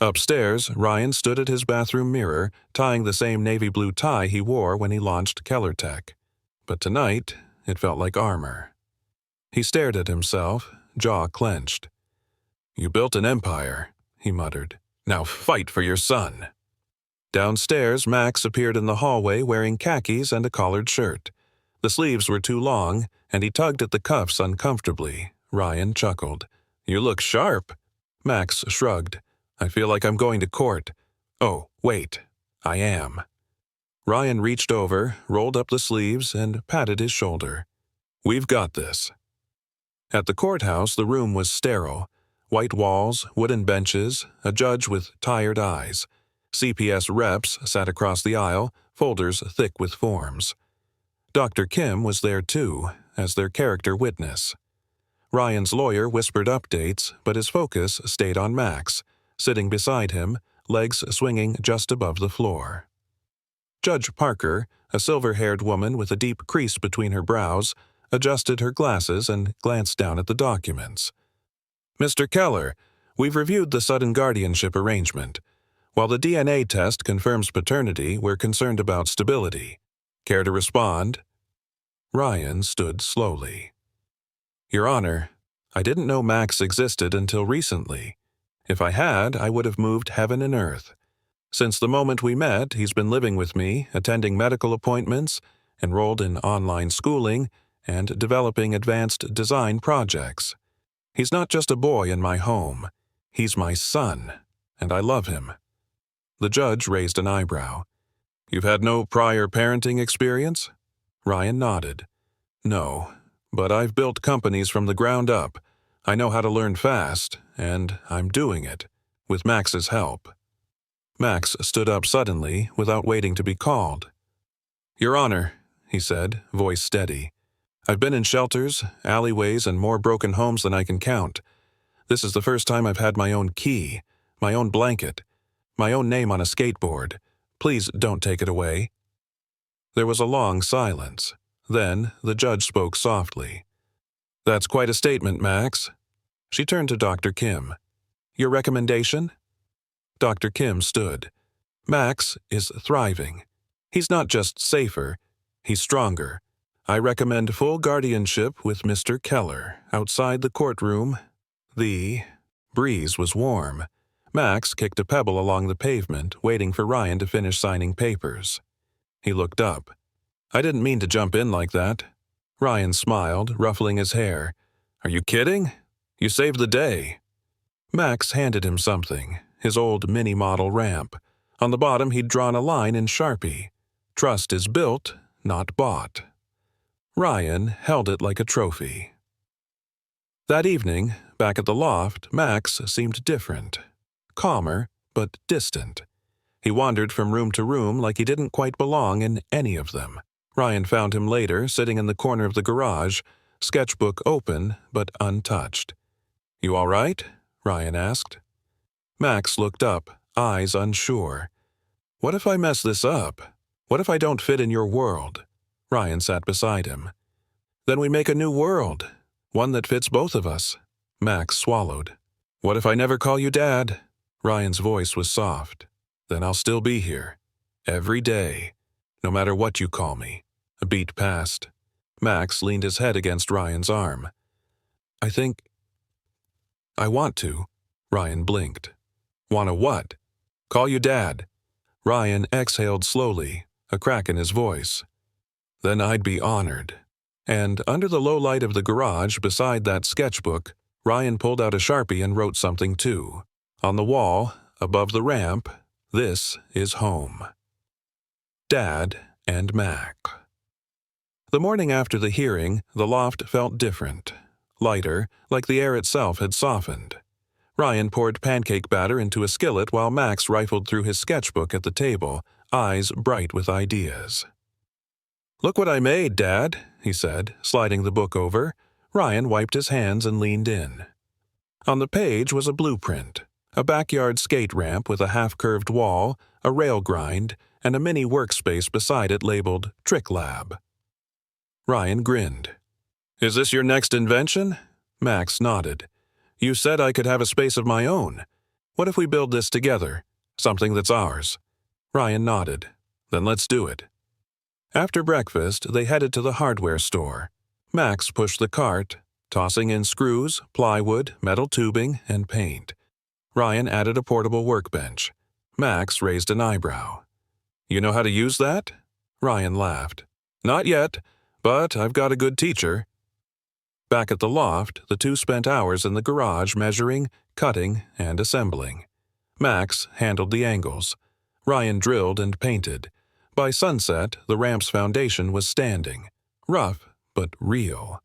Upstairs, Ryan stood at his bathroom mirror, tying the same navy blue tie he wore when he launched Keller Tech. But tonight, it felt like armor. He stared at himself, jaw clenched. "You built an empire," he muttered. "Now fight for your son." Downstairs, Max appeared in the hallway wearing khakis and a collared shirt. The sleeves were too long, and he tugged at the cuffs uncomfortably. Ryan chuckled. "You look sharp." Max shrugged. "I feel like I'm going to court." "Oh, wait. I am." Ryan reached over, rolled up the sleeves, and patted his shoulder. "We've got this." At the courthouse, the room was sterile. White walls, wooden benches, a judge with tired eyes. CPS reps sat across the aisle, folders thick with forms. Dr. Kim was there too, as their character witness. Ryan's lawyer whispered updates, but his focus stayed on Max, sitting beside him, legs swinging just above the floor. Judge Parker, a silver-haired woman with a deep crease between her brows, adjusted her glasses and glanced down at the documents. "Mr. Keller, we've reviewed the sudden guardianship arrangement. While the DNA test confirms paternity, we're concerned about stability. Care to respond?" Ryan stood slowly. "Your Honor, I didn't know Max existed until recently. If I had, I would have moved heaven and earth. Since the moment we met, he's been living with me, attending medical appointments, enrolled in online schooling, and developing advanced design projects. He's not just a boy in my home. He's my son, and I love him." The judge raised an eyebrow. "You've had no prior parenting experience?" Ryan nodded. "No, but I've built companies from the ground up. I know how to learn fast, and I'm doing it, with Max's help." Max stood up suddenly, without waiting to be called. "Your Honor," he said, voice steady. "I've been in shelters, alleyways, and more broken homes than I can count. This is the first time I've had my own key, my own blanket, my own name on a skateboard. Please don't take it away." There was a long silence. Then the judge spoke softly. "That's quite a statement, Max." She turned to Dr. Kim. "Your recommendation?" Dr. Kim stood. "Max is thriving. He's not just safer, he's stronger. I recommend full guardianship with Mr. Keller. Outside the courtroom, the breeze was warm. Max kicked a pebble along the pavement, waiting for Ryan to finish signing papers. He looked up. "I didn't mean to jump in like that." Ryan smiled, ruffling his hair. "Are you kidding? You saved the day." Max handed him something, his old mini-model ramp. On the bottom he'd drawn a line in Sharpie. "Trust is built, not bought." Ryan held it like a trophy. That evening, back at the loft, Max seemed different. Calmer, but distant. He wandered from room to room like he didn't quite belong in any of them. Ryan found him later, sitting in the corner of the garage, sketchbook open but untouched. "You all right?" Ryan asked. Max looked up, eyes unsure. "What if I mess this up? What if I don't fit in your world?" Ryan sat beside him. "Then we make a new world, one that fits both of us." Max swallowed. "What if I never call you Dad?" Ryan's voice was soft. "Then I'll still be here. Every day. No matter what you call me." A beat passed. Max leaned his head against Ryan's arm. I want to." Ryan blinked. "Wanna what?" "Call you Dad." Ryan exhaled slowly, a crack in his voice. "Then I'd be honored." And under the low light of the garage beside that sketchbook, Ryan pulled out a Sharpie and wrote something too. On the wall, above the ramp, "This is home. Dad and Mac." The morning after the hearing, the loft felt different. Lighter, like the air itself had softened. Ryan poured pancake batter into a skillet while Max rifled through his sketchbook at the table, eyes bright with ideas. "Look what I made, Dad," he said, sliding the book over. Ryan wiped his hands and leaned in. On the page was a blueprint, a backyard skate ramp with a half-curved wall, a rail grind, and a mini workspace beside it labeled Trick Lab. Ryan grinned. "Is this your next invention?" Max nodded. "You said I could have a space of my own. What if we build this together? Something that's ours." Ryan nodded. "Then let's do it." After breakfast, they headed to the hardware store. Max pushed the cart, tossing in screws, plywood, metal tubing, and paint. Ryan added a portable workbench. Max raised an eyebrow. "You know how to use that?" Ryan laughed. "Not yet, but I've got a good teacher." Back at the loft, the two spent hours in the garage measuring, cutting, and assembling. Max handled the angles. Ryan drilled and painted. By sunset, the ramp's foundation was standing, rough but real.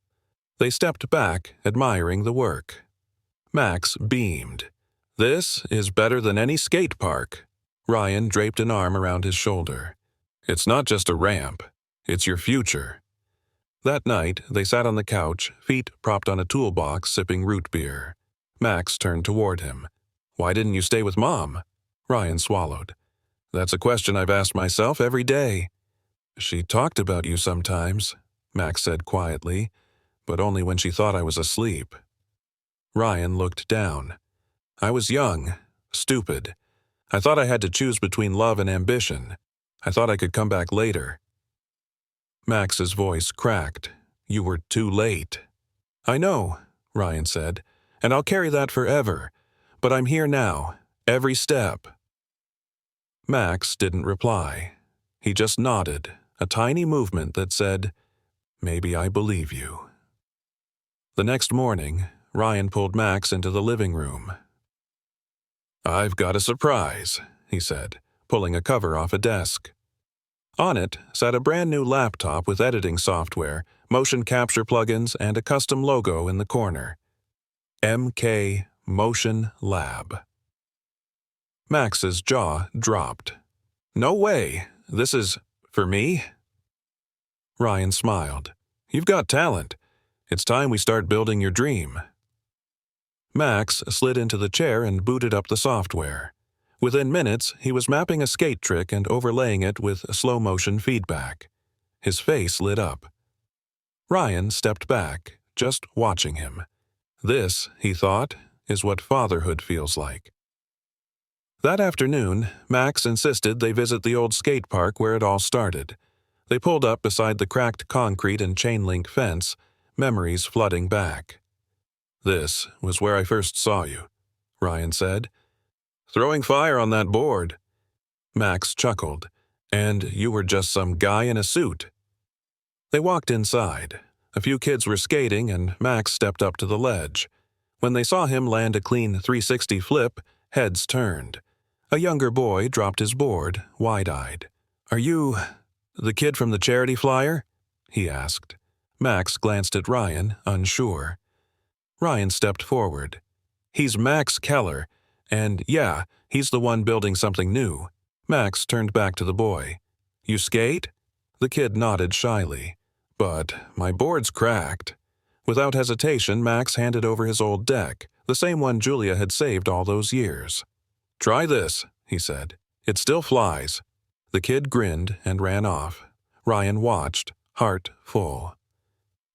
They stepped back, admiring the work. Max beamed. "This is better than any skate park." Ryan draped an arm around his shoulder. "It's not just a ramp. It's your future." That night, they sat on the couch, feet propped on a toolbox, sipping root beer. Max turned toward him. "Why didn't you stay with Mom?" Ryan swallowed. "That's a question I've asked myself every day." "She talked about you sometimes," Max said quietly, "but only when she thought I was asleep." Ryan looked down. "I was young, stupid. I thought I had to choose between love and ambition. I thought I could come back later." Max's voice cracked. "You were too late." "I know," Ryan said, "and I'll carry that forever. But I'm here now, every step." Max didn't reply. He just nodded, a tiny movement that said, "Maybe I believe you." The next morning, Ryan pulled Max into the living room. "I've got a surprise," he said, pulling a cover off a desk. On it sat a brand new laptop with editing software, motion capture plugins, and a custom logo in the corner. MK Motion Lab. Max's jaw dropped. "No way! This is for me?" Ryan smiled. "You've got talent. It's time we start building your dream." Max slid into the chair and booted up the software. Within minutes, he was mapping a skate trick and overlaying it with slow-motion feedback. His face lit up. Ryan stepped back, just watching him. This, he thought, is what fatherhood feels like. That afternoon, Max insisted they visit the old skate park where it all started. They pulled up beside the cracked concrete and chain-link fence, memories flooding back. "This was where I first saw you," Ryan said. "Throwing fire on that board." Max chuckled. "And you were just some guy in a suit." They walked inside. A few kids were skating, and Max stepped up to the ledge. When they saw him land a clean 360 flip, heads turned. A younger boy dropped his board, wide-eyed. "Are you the kid from the charity flyer?" he asked. Max glanced at Ryan, unsure. Ryan stepped forward. "He's Max Keller, and yeah, he's the one building something new." Max turned back to the boy. "You skate?" The kid nodded shyly. "But my board's cracked." Without hesitation, Max handed over his old deck, the same one Julia had saved all those years. "Try this," he said. "It still flies." The kid grinned and ran off. Ryan watched, heart full.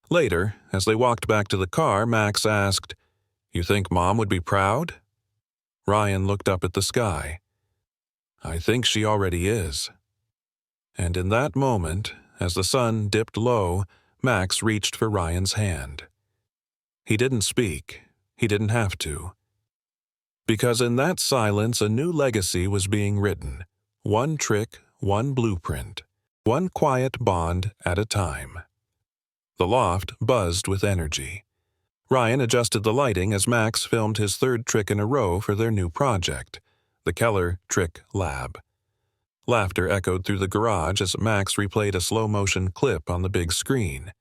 Later, as they walked back to the car, Max asked, "You think Mom would be proud?" Ryan looked up at the sky. "I think she already is." And in that moment, as the sun dipped low, Max reached for Ryan's hand. He didn't speak. He didn't have to. Because in that silence a new legacy was being written. One trick, one blueprint. one quiet bond at a time. The loft buzzed with energy. Ryan adjusted the lighting as Max filmed his third trick in a row for their new project, the Keller Trick Lab. Laughter echoed through the garage as Max replayed a slow-motion clip on the big screen.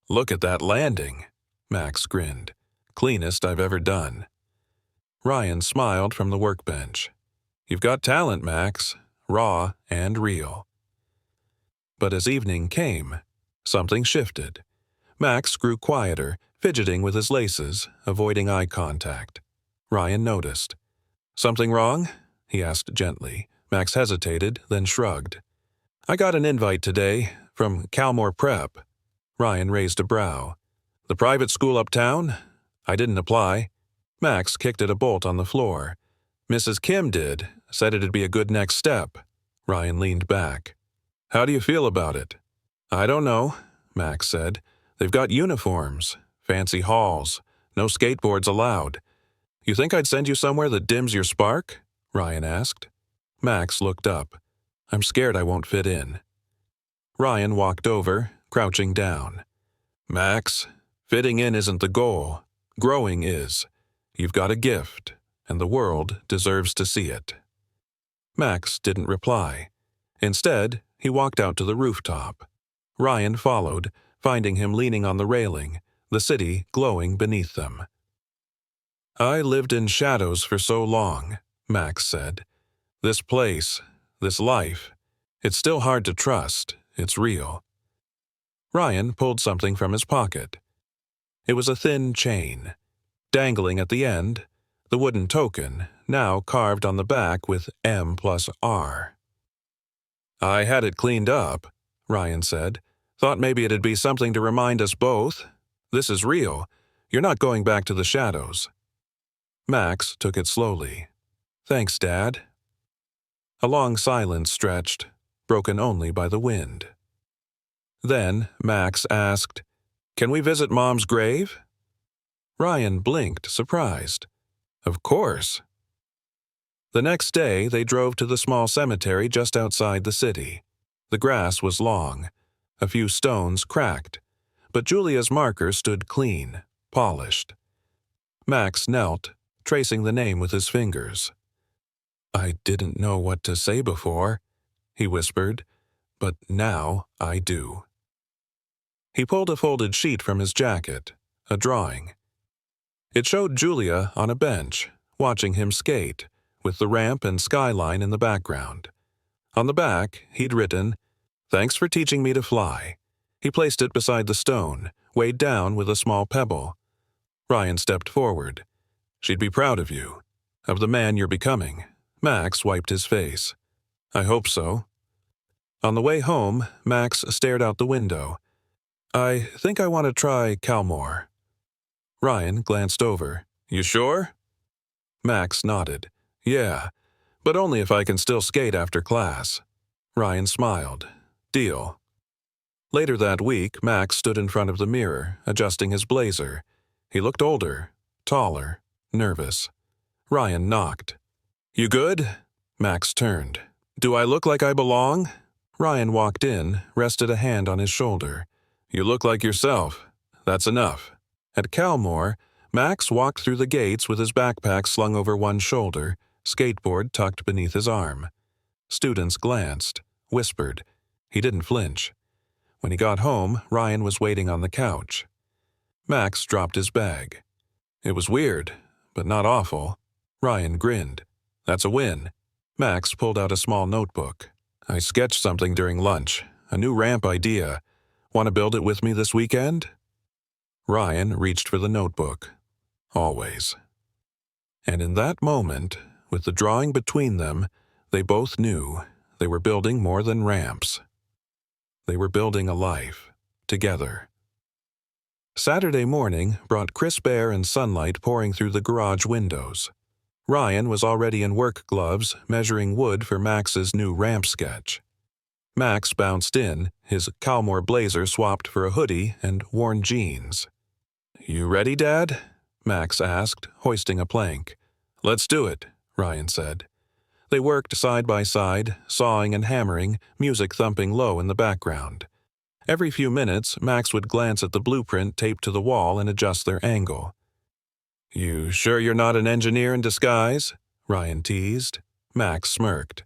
"Look at that landing," Max grinned. "Cleanest I've ever done." Ryan smiled from the workbench. "You've got talent, Max, raw and real." But as evening came, something shifted. Max grew quieter, fidgeting with his laces, avoiding eye contact. Ryan noticed. "Something wrong?" he asked gently. Max hesitated, then shrugged. "I got an invite today, from Calmore Prep." Ryan raised a brow. "The private school uptown? I didn't apply." Max kicked at a bolt on the floor. "Mrs. Kim did, said it'd be a good next step." Ryan leaned back. "How do you feel about it?" "I don't know," Max said. "They've got uniforms, fancy halls, no skateboards allowed." "You think I'd send you somewhere that dims your spark?" Ryan asked. Max looked up. "I'm scared I won't fit in." Ryan walked over, crouching down. "Max, fitting in isn't the goal. Growing is. You've got a gift, and the world deserves to see it." Max didn't reply. Instead, he walked out to the rooftop. Ryan followed, finding him leaning on the railing, the city glowing beneath them. "I lived in shadows for so long," Max said. "This place, this life, it's still hard to trust. It's real." Ryan pulled something from his pocket. It was a thin chain. Dangling at the end, the wooden token, now carved on the back with M+R. "I had it cleaned up," Ryan said. "Thought maybe it'd be something to remind us both. This is real. You're not going back to the shadows." Max took it slowly. "Thanks, Dad." A long silence stretched, broken only by the wind. Then Max asked, "Can we visit Mom's grave?" Ryan blinked, surprised. "Of course." The next day, they drove to the small cemetery just outside the city. The grass was long, a few stones cracked, but Julia's marker stood clean, polished. Max knelt, tracing the name with his fingers. "I didn't know what to say before," he whispered, "but now I do." He pulled a folded sheet from his jacket, a drawing. It showed Julia on a bench, watching him skate, with the ramp and skyline in the background. On the back, he'd written, "Thanks for teaching me to fly." He placed it beside the stone, weighed down with a small pebble. Ryan stepped forward. "She'd be proud of you, of the man you're becoming." Max wiped his face. "I hope so." On the way home, Max stared out the window. "I think I want to try Calmore." Ryan glanced over. "You sure?" Max nodded. "Yeah, but only if I can still skate after class." Ryan smiled. "Deal." Later that week, Max stood in front of the mirror, adjusting his blazer. He looked older, taller, nervous. Ryan knocked. "You good?" Max turned. "Do I look like I belong?" Ryan walked in, rested a hand on his shoulder. "You look like yourself. That's enough." At Calmore, Max walked through the gates with his backpack slung over one shoulder, skateboard tucked beneath his arm. Students glanced, whispered. He didn't flinch. When he got home, Ryan was waiting on the couch. Max dropped his bag. "It was weird, but not awful." Ryan grinned. "That's a win." Max pulled out a small notebook. "I sketched something during lunch, a new ramp idea. Want to build it with me this weekend?" Ryan reached for the notebook. Always. And in that moment, with the drawing between them, they both knew they were building more than ramps. They were building a life, together. Saturday morning brought crisp air and sunlight pouring through the garage windows. Ryan was already in work gloves, measuring wood for Max's new ramp sketch. Max bounced in, his Calmore blazer swapped for a hoodie and worn jeans. "You ready, Dad?" Max asked, hoisting a plank. "Let's do it," Ryan said. They worked side by side, sawing and hammering, music thumping low in the background. Every few minutes, Max would glance at the blueprint taped to the wall and adjust their angle. "You sure you're not an engineer in disguise?" Ryan teased. Max smirked.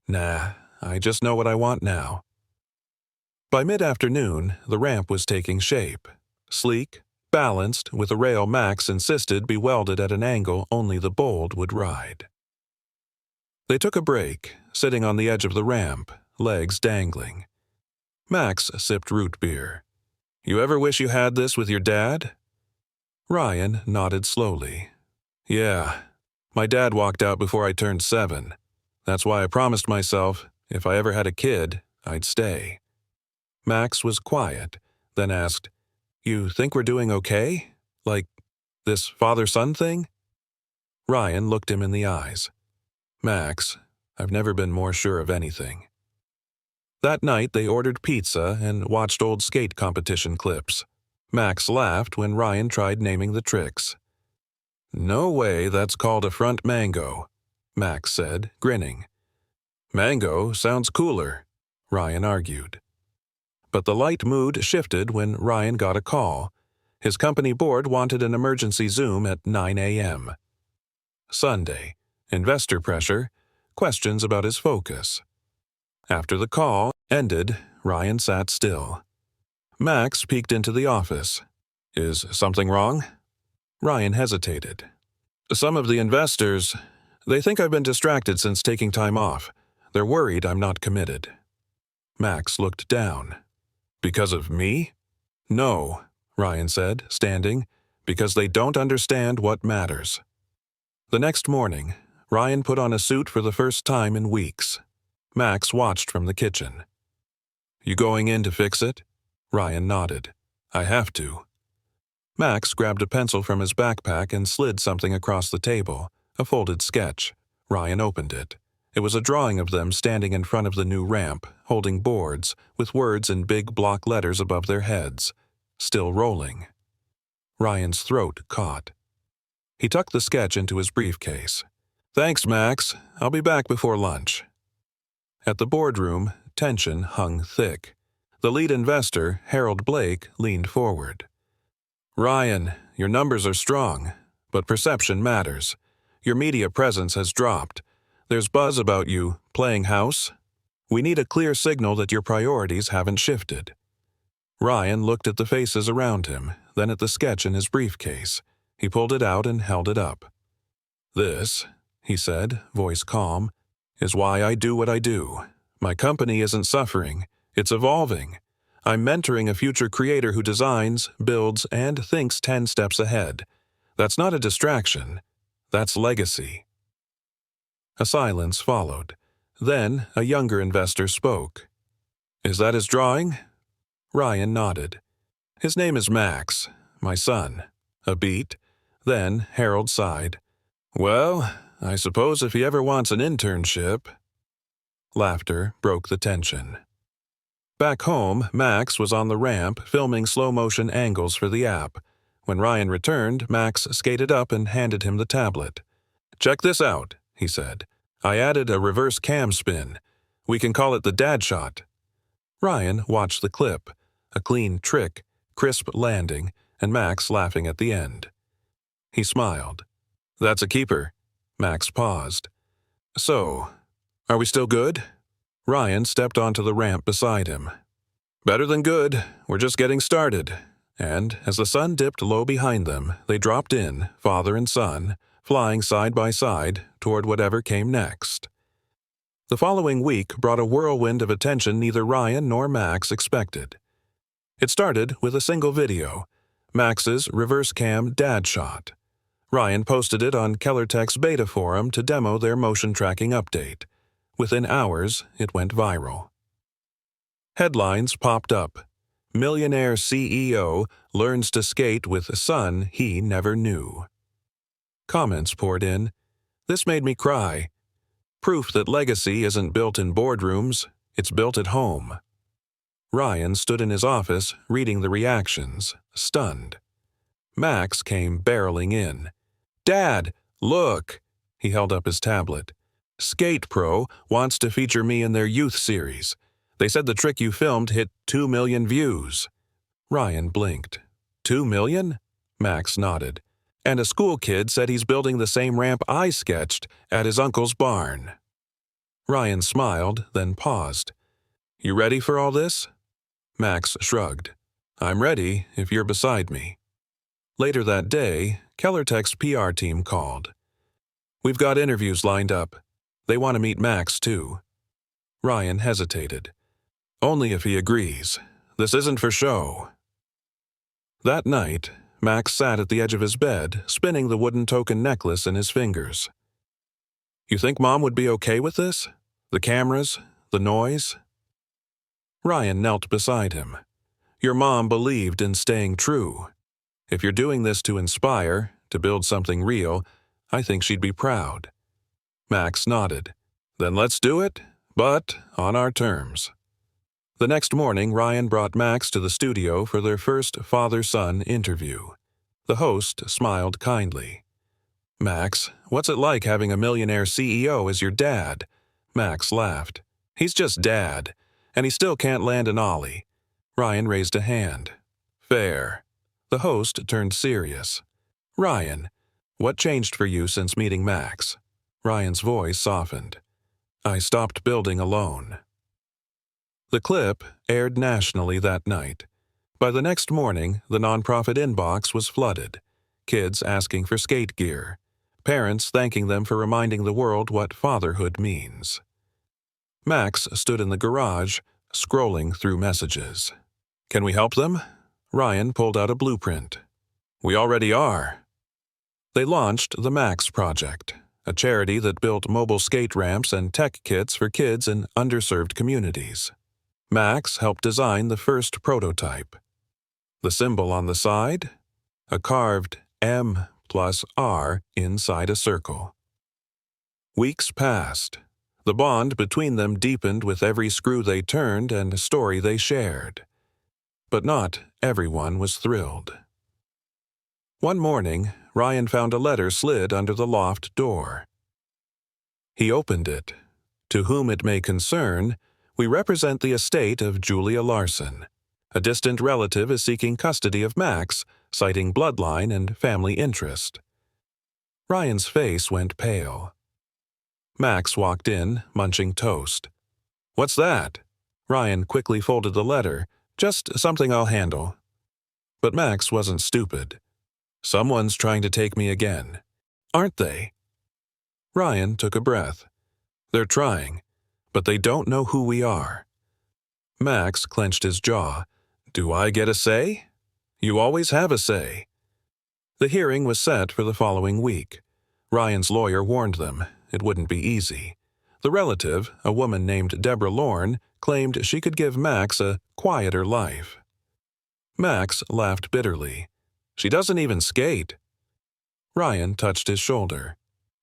"Nah, I just know what I want now." By mid-afternoon, the ramp was taking shape. Sleek, balanced, with a rail Max insisted be welded at an angle only the bold would ride. They took a break, sitting on the edge of the ramp, legs dangling. Max sipped root beer. "You ever wish you had this with your dad?" Ryan nodded slowly. "Yeah. My dad walked out before I turned 7. That's why I promised myself, if I ever had a kid, I'd stay." Max was quiet, then asked, "You think we're doing okay? Like, this father-son thing?" Ryan looked him in the eyes. "Max, I've never been more sure of anything." That night they ordered pizza and watched old skate competition clips. Max laughed when Ryan tried naming the tricks. "No way that's called a front mango," Max said, grinning. "Mango sounds cooler," Ryan argued. But the light mood shifted when Ryan got a call. His company board wanted an emergency Zoom at 9 a.m. Sunday. Investor pressure. Questions about his focus. After the call ended, Ryan sat still. Max peeked into the office. "Is something wrong?" Ryan hesitated. "Some of the investors, they think I've been distracted since taking time off. They're worried I'm not committed." Max looked down. "Because of me?" "No," Ryan said, standing, "because they don't understand what matters." The next morning, Ryan put on a suit for the first time in weeks. Max watched from the kitchen. "You going in to fix it?" Ryan nodded. "I have to." Max grabbed a pencil from his backpack and slid something across the table, a folded sketch. Ryan opened it. It was a drawing of them standing in front of the new ramp, holding boards, with words in big block letters above their heads. Still rolling. Ryan's throat caught. He tucked the sketch into his briefcase. "Thanks, Max. I'll be back before lunch." At the boardroom, tension hung thick. The lead investor, Harold Blake, leaned forward. "Ryan, your numbers are strong, but perception matters. Your media presence has dropped. There's buzz about you, playing house. We need a clear signal that your priorities haven't shifted." Ryan looked at the faces around him, then at the sketch in his briefcase. He pulled it out and held it up. "This," he said, voice calm, "is why I do what I do. My company isn't suffering. It's evolving. I'm mentoring a future creator who designs, builds, and thinks 10 steps ahead. That's not a distraction. That's legacy." A silence followed. Then a younger investor spoke. "Is that his drawing?" Ryan nodded. "His name is Max, my son." A beat. Then Harold sighed. "Well, I suppose if he ever wants an internship." Laughter broke the tension. Back home, Max was on the ramp filming slow-motion angles for the app. When Ryan returned, Max skated up and handed him the tablet. "Check this out," he said. "I added a reverse cam spin. We can call it the dad shot." Ryan watched the clip. A clean trick, crisp landing, and Max laughing at the end. He smiled. "That's a keeper." Max paused. "So, are we still good?" Ryan stepped onto the ramp beside him. "Better than good. We're just getting started." And as the sun dipped low behind them, they dropped in, father and son, flying side by side toward whatever came next. The following week brought a whirlwind of attention neither Ryan nor Max expected. It started with a single video, Max's reverse cam dad shot. Ryan posted it on Keller Tech's beta forum to demo their motion tracking update. Within hours, it went viral. Headlines popped up. Millionaire CEO learns to skate with son he never knew. Comments poured in. "This made me cry. Proof that legacy isn't built in boardrooms, it's built at home." Ryan stood in his office, reading the reactions, stunned. Max came barreling in. "Dad, look!" He held up his tablet. Skate Pro wants to feature me in their youth series. They said the trick you filmed hit 2 million views. Ryan blinked. 2 million? Max nodded. And a school kid said he's building the same ramp I sketched at his uncle's barn. Ryan smiled, then paused. You ready for all this? Max shrugged. I'm ready if you're beside me. Later that day, Keller Tech's PR team called. We've got interviews lined up. They want to meet Max, too. Ryan hesitated. Only if he agrees. This isn't for show. That night, Max sat at the edge of his bed, spinning the wooden token necklace in his fingers. You think Mom would be okay with this? The cameras? The noise? Ryan knelt beside him. Your mom believed in staying true. If you're doing this to inspire, to build something real, I think she'd be proud. Max nodded. Then let's do it, but on our terms. The next morning, Ryan brought Max to the studio for their first father-son interview. The host smiled kindly. Max, what's it like having a millionaire CEO as your dad? Max laughed. He's just dad, and he still can't land an ollie. Ryan raised a hand. Fair. The host turned serious. Ryan, what changed for you since meeting Max? Ryan's voice softened. I stopped building alone. The clip aired nationally that night. By the next morning, the nonprofit inbox was flooded. Kids asking for skate gear. Parents thanking them for reminding the world what fatherhood means. Max stood in the garage, scrolling through messages. Can we help them? Ryan pulled out a blueprint. We already are. They launched the Max Project, a charity that built mobile skate ramps and tech kits for kids in underserved communities. Max helped design the first prototype. The symbol on the side? A carved M+R inside a circle. Weeks passed. The bond between them deepened with every screw they turned and story they shared. But not everyone was thrilled. One morning, Ryan found a letter slid under the loft door. He opened it. To whom it may concern, we represent the estate of Julia Larson. A distant relative is seeking custody of Max, citing bloodline and family interest. Ryan's face went pale. Max walked in, munching toast. What's that? Ryan quickly folded the letter. Just something I'll handle. But Max wasn't stupid. Someone's trying to take me again. Aren't they? Ryan took a breath. They're trying, but they don't know who we are. Max clenched his jaw. Do I get a say? You always have a say. The hearing was set for the following week. Ryan's lawyer warned them it wouldn't be easy. The relative, a woman named Deborah Lorne, claimed she could give Max a quieter life. Max laughed bitterly. She doesn't even skate. Ryan touched his shoulder.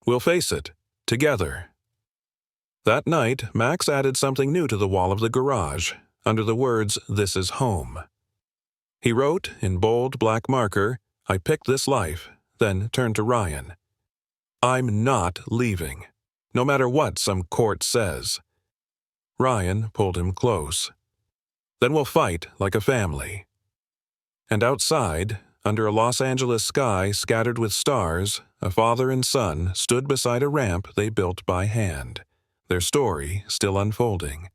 We'll face it, together. That night, Max added something new to the wall of the garage, under the words, "This is home." He wrote, in bold black marker, I picked this life, then turned to Ryan. I'm not leaving, no matter what some court says. Ryan pulled him close. Then we'll fight like a family. And outside, under a Los Angeles sky scattered with stars, a father and son stood beside a ramp they built by hand, their story still unfolding,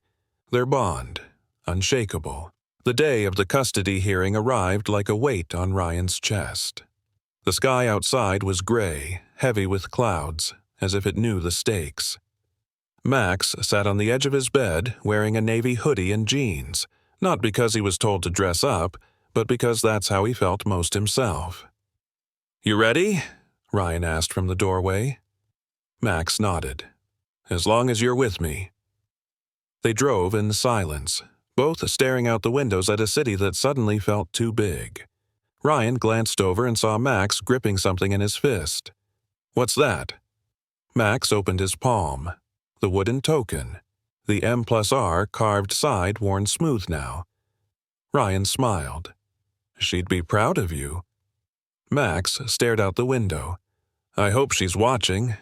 their bond unshakable. The day of the custody hearing arrived like a weight on Ryan's chest. The sky outside was gray, heavy with clouds, as if it knew the stakes. Max sat on the edge of his bed wearing a navy hoodie and jeans, not because he was told to dress up, but because that's how he felt most himself. You ready? Ryan asked from the doorway. Max nodded. As long as you're with me. They drove in silence, both staring out the windows at a city that suddenly felt too big. Ryan glanced over and saw Max gripping something in his fist. What's that? Max opened his palm. The wooden token. The M+R carved side worn smooth now. Ryan smiled. She'd be proud of you. Max stared out the window. I hope she's watching.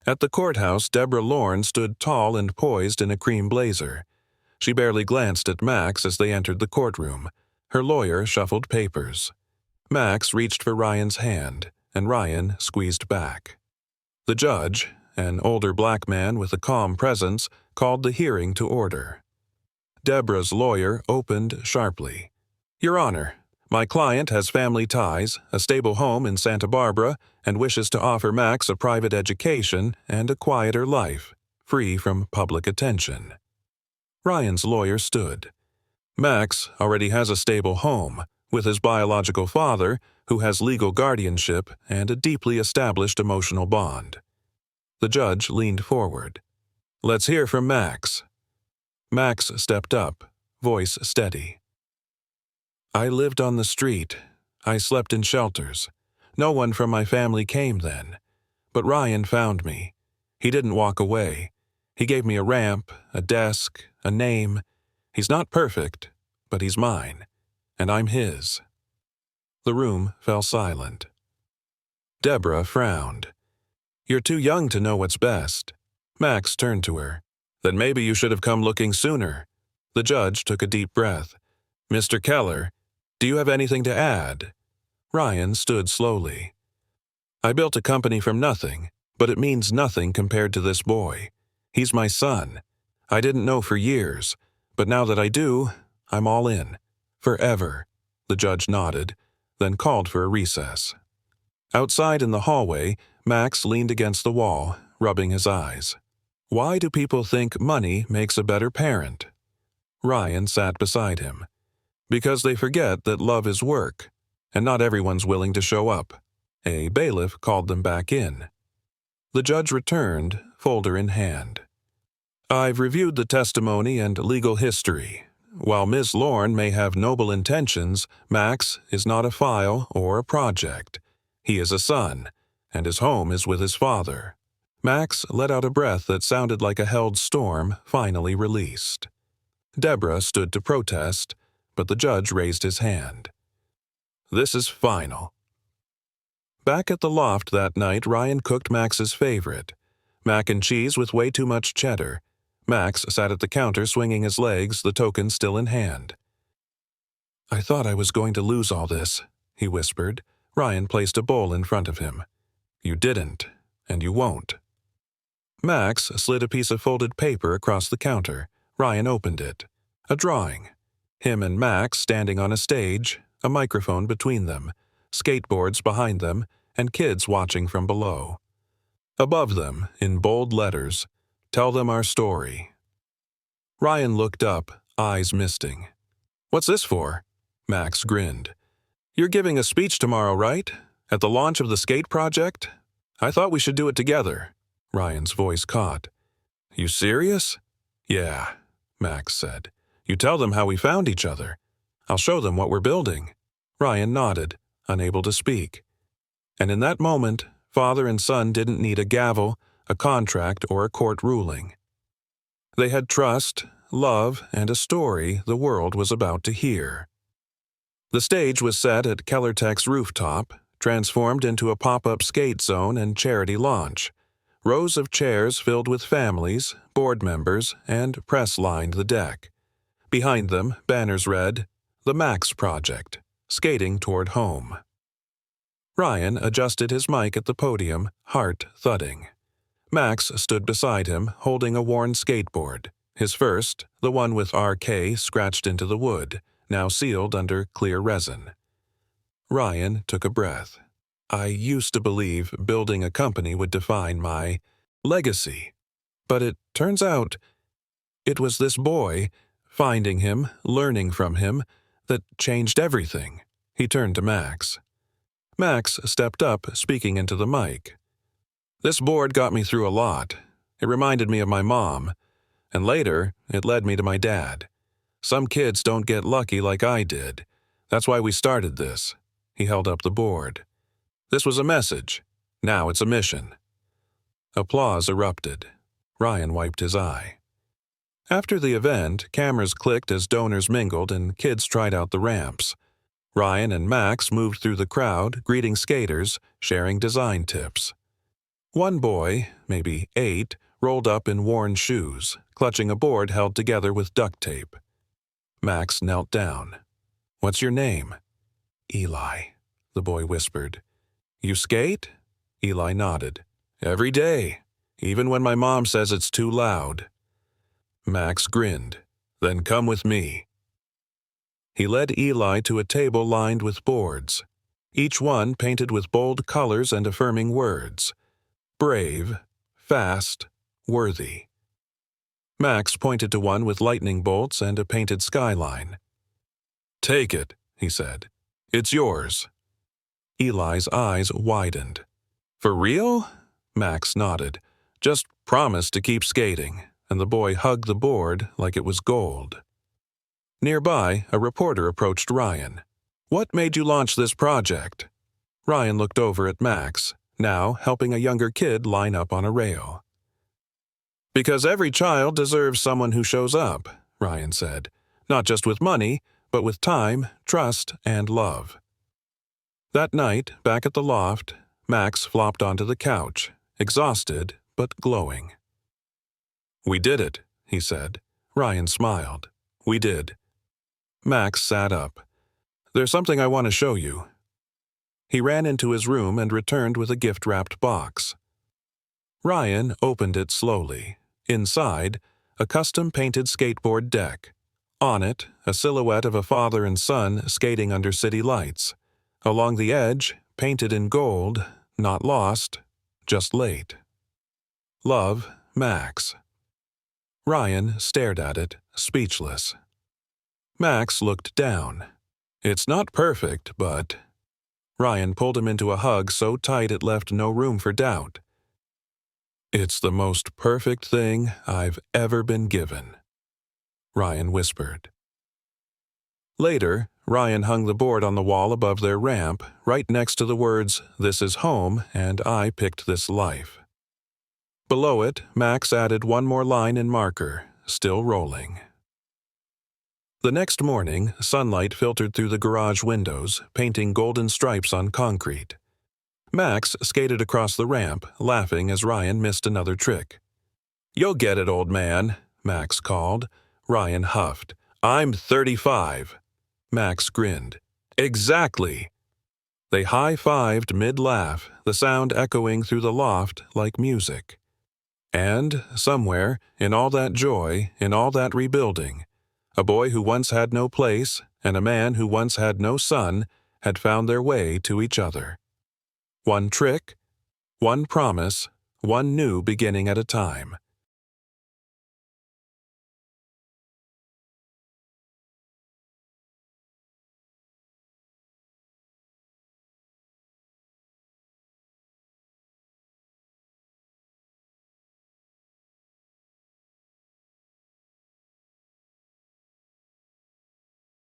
At the courthouse, Deborah Lorne stood tall and poised in a cream blazer. She barely glanced at Max as they entered the courtroom. Her lawyer shuffled papers. Max reached for Ryan's hand, and Ryan squeezed back. The judge, an older black man with a calm presence, called the hearing to order. Deborah's lawyer opened sharply. "Your Honor, my client has family ties, a stable home in Santa Barbara, and wishes to offer Max a private education and a quieter life, free from public attention." Ryan's lawyer stood. Max already has a stable home, with his biological father, who has legal guardianship and a deeply established emotional bond. The judge leaned forward. "Let's hear from Max." Max stepped up, voice steady. "I lived on the street. I slept in shelters. No one from my family came then. But Ryan found me. He didn't walk away. He gave me a ramp, a desk, a name. He's not perfect, but he's mine, and I'm his." The room fell silent. Deborah frowned. "You're too young to know what's best." Max turned to her. "Then maybe you should have come looking sooner." The judge took a deep breath. "Mr. Keller, do you have anything to add?" Ryan stood slowly. "I built a company from nothing, but it means nothing compared to this boy. He's my son. I didn't know for years, but now that I do, I'm all in. Forever." The judge nodded, then called for a recess. Outside in the hallway, Max leaned against the wall, rubbing his eyes. Why do people think money makes a better parent? Ryan sat beside him. Because they forget that love is work, and not everyone's willing to show up. A bailiff called them back in. The judge returned, folder in hand. "I've reviewed the testimony and legal history. While Ms. Lorne may have noble intentions, Max is not a file or a project. He is a son, and his home is with his father." Max let out a breath that sounded like a held storm finally released. Deborah stood to protest, but the judge raised his hand. "This is final." Back at the loft that night, Ryan cooked Max's favorite, mac and cheese with way too much cheddar. Max sat at the counter swinging his legs, the token still in hand. "I thought I was going to lose all this," he whispered. Ryan placed a bowl in front of him. "You didn't, and you won't." Max slid a piece of folded paper across the counter. Ryan opened it. A drawing. Him and Max standing on a stage, a microphone between them, skateboards behind them, and kids watching from below. Above them, in bold letters, "Tell them our story." Ryan looked up, eyes misting. "What's this for?" Max grinned. "You're giving a speech tomorrow, right? At the launch of the skate project? I thought we should do it together." Ryan's voice caught. "You serious?" "Yeah," Max said. "You tell them how we found each other. I'll show them what we're building." Ryan nodded, unable to speak. And in that moment, father and son didn't need a gavel, a contract, or a court ruling. They had trust, love, and a story the world was about to hear. The stage was set at Keller Tech's rooftop, transformed into a pop-up skate zone and charity launch. Rows of chairs filled with families, board members, and press lined the deck. Behind them, banners read, "The Max Project, Skating Toward Home." Ryan adjusted his mic at the podium, heart thudding. Max stood beside him, holding a worn skateboard, his first, the one with RK scratched into the wood, now sealed under clear resin. Ryan took a breath. "I used to believe building a company would define my legacy. But it turns out it was this boy, finding him, learning from him, that changed everything." He turned to Max. Max stepped up, speaking into the mic. "This board got me through a lot. It reminded me of my mom. And later, it led me to my dad. Some kids don't get lucky like I did. That's why we started this." He held up the board. "This was a message. Now it's a mission." Applause erupted. Ryan wiped his eye. After the event, cameras clicked as donors mingled and kids tried out the ramps. Ryan and Max moved through the crowd, greeting skaters, sharing design tips. One boy, maybe 8, rolled up in worn shoes, clutching a board held together with duct tape. Max knelt down. "What's your name?" "Eli," the boy whispered. "You skate?" Eli nodded. "Every day, even when my mom says it's too loud." Max grinned. "Then come with me." He led Eli to a table lined with boards, each one painted with bold colors and affirming words. Brave, fast, worthy. Max pointed to one with lightning bolts and a painted skyline. "Take it," he said. "It's yours." Eli's eyes widened. "For real?" Max nodded. "Just promise to keep skating," and the boy hugged the board like it was gold. Nearby, a reporter approached Ryan. "What made you launch this project?" Ryan looked over at Max, now helping a younger kid line up on a rail. "Because every child deserves someone who shows up," Ryan said. "Not just with money, but with time, trust, and love." That night, back at the loft, Max flopped onto the couch, exhausted but glowing. "We did it," he said. Ryan smiled. "We did." Max sat up. "There's something I want to show you." He ran into his room and returned with a gift-wrapped box. Ryan opened it slowly. Inside, a custom-painted skateboard deck. On it, a silhouette of a father and son skating under city lights. Along the edge, painted in gold, not lost, just late. "Love, Max." Ryan stared at it, speechless. Max looked down. "It's not perfect, but—" Ryan pulled him into a hug so tight it left no room for doubt. "It's the most perfect thing I've ever been given," Ryan whispered. Later, Ryan hung the board on the wall above their ramp, right next to the words, "This is home, and I picked this life." Below it, Max added one more line in marker, still rolling. The next morning, sunlight filtered through the garage windows, painting golden stripes on concrete. Max skated across the ramp, laughing as Ryan missed another trick. "You'll get it, old man," Max called. Ryan huffed. "I'm 35. Max grinned. "Exactly." They high-fived mid-laugh, the sound echoing through the loft like music. And, somewhere, in all that joy, in all that rebuilding, a boy who once had no place and a man who once had no son had found their way to each other. One trick, one promise, one new beginning at a time.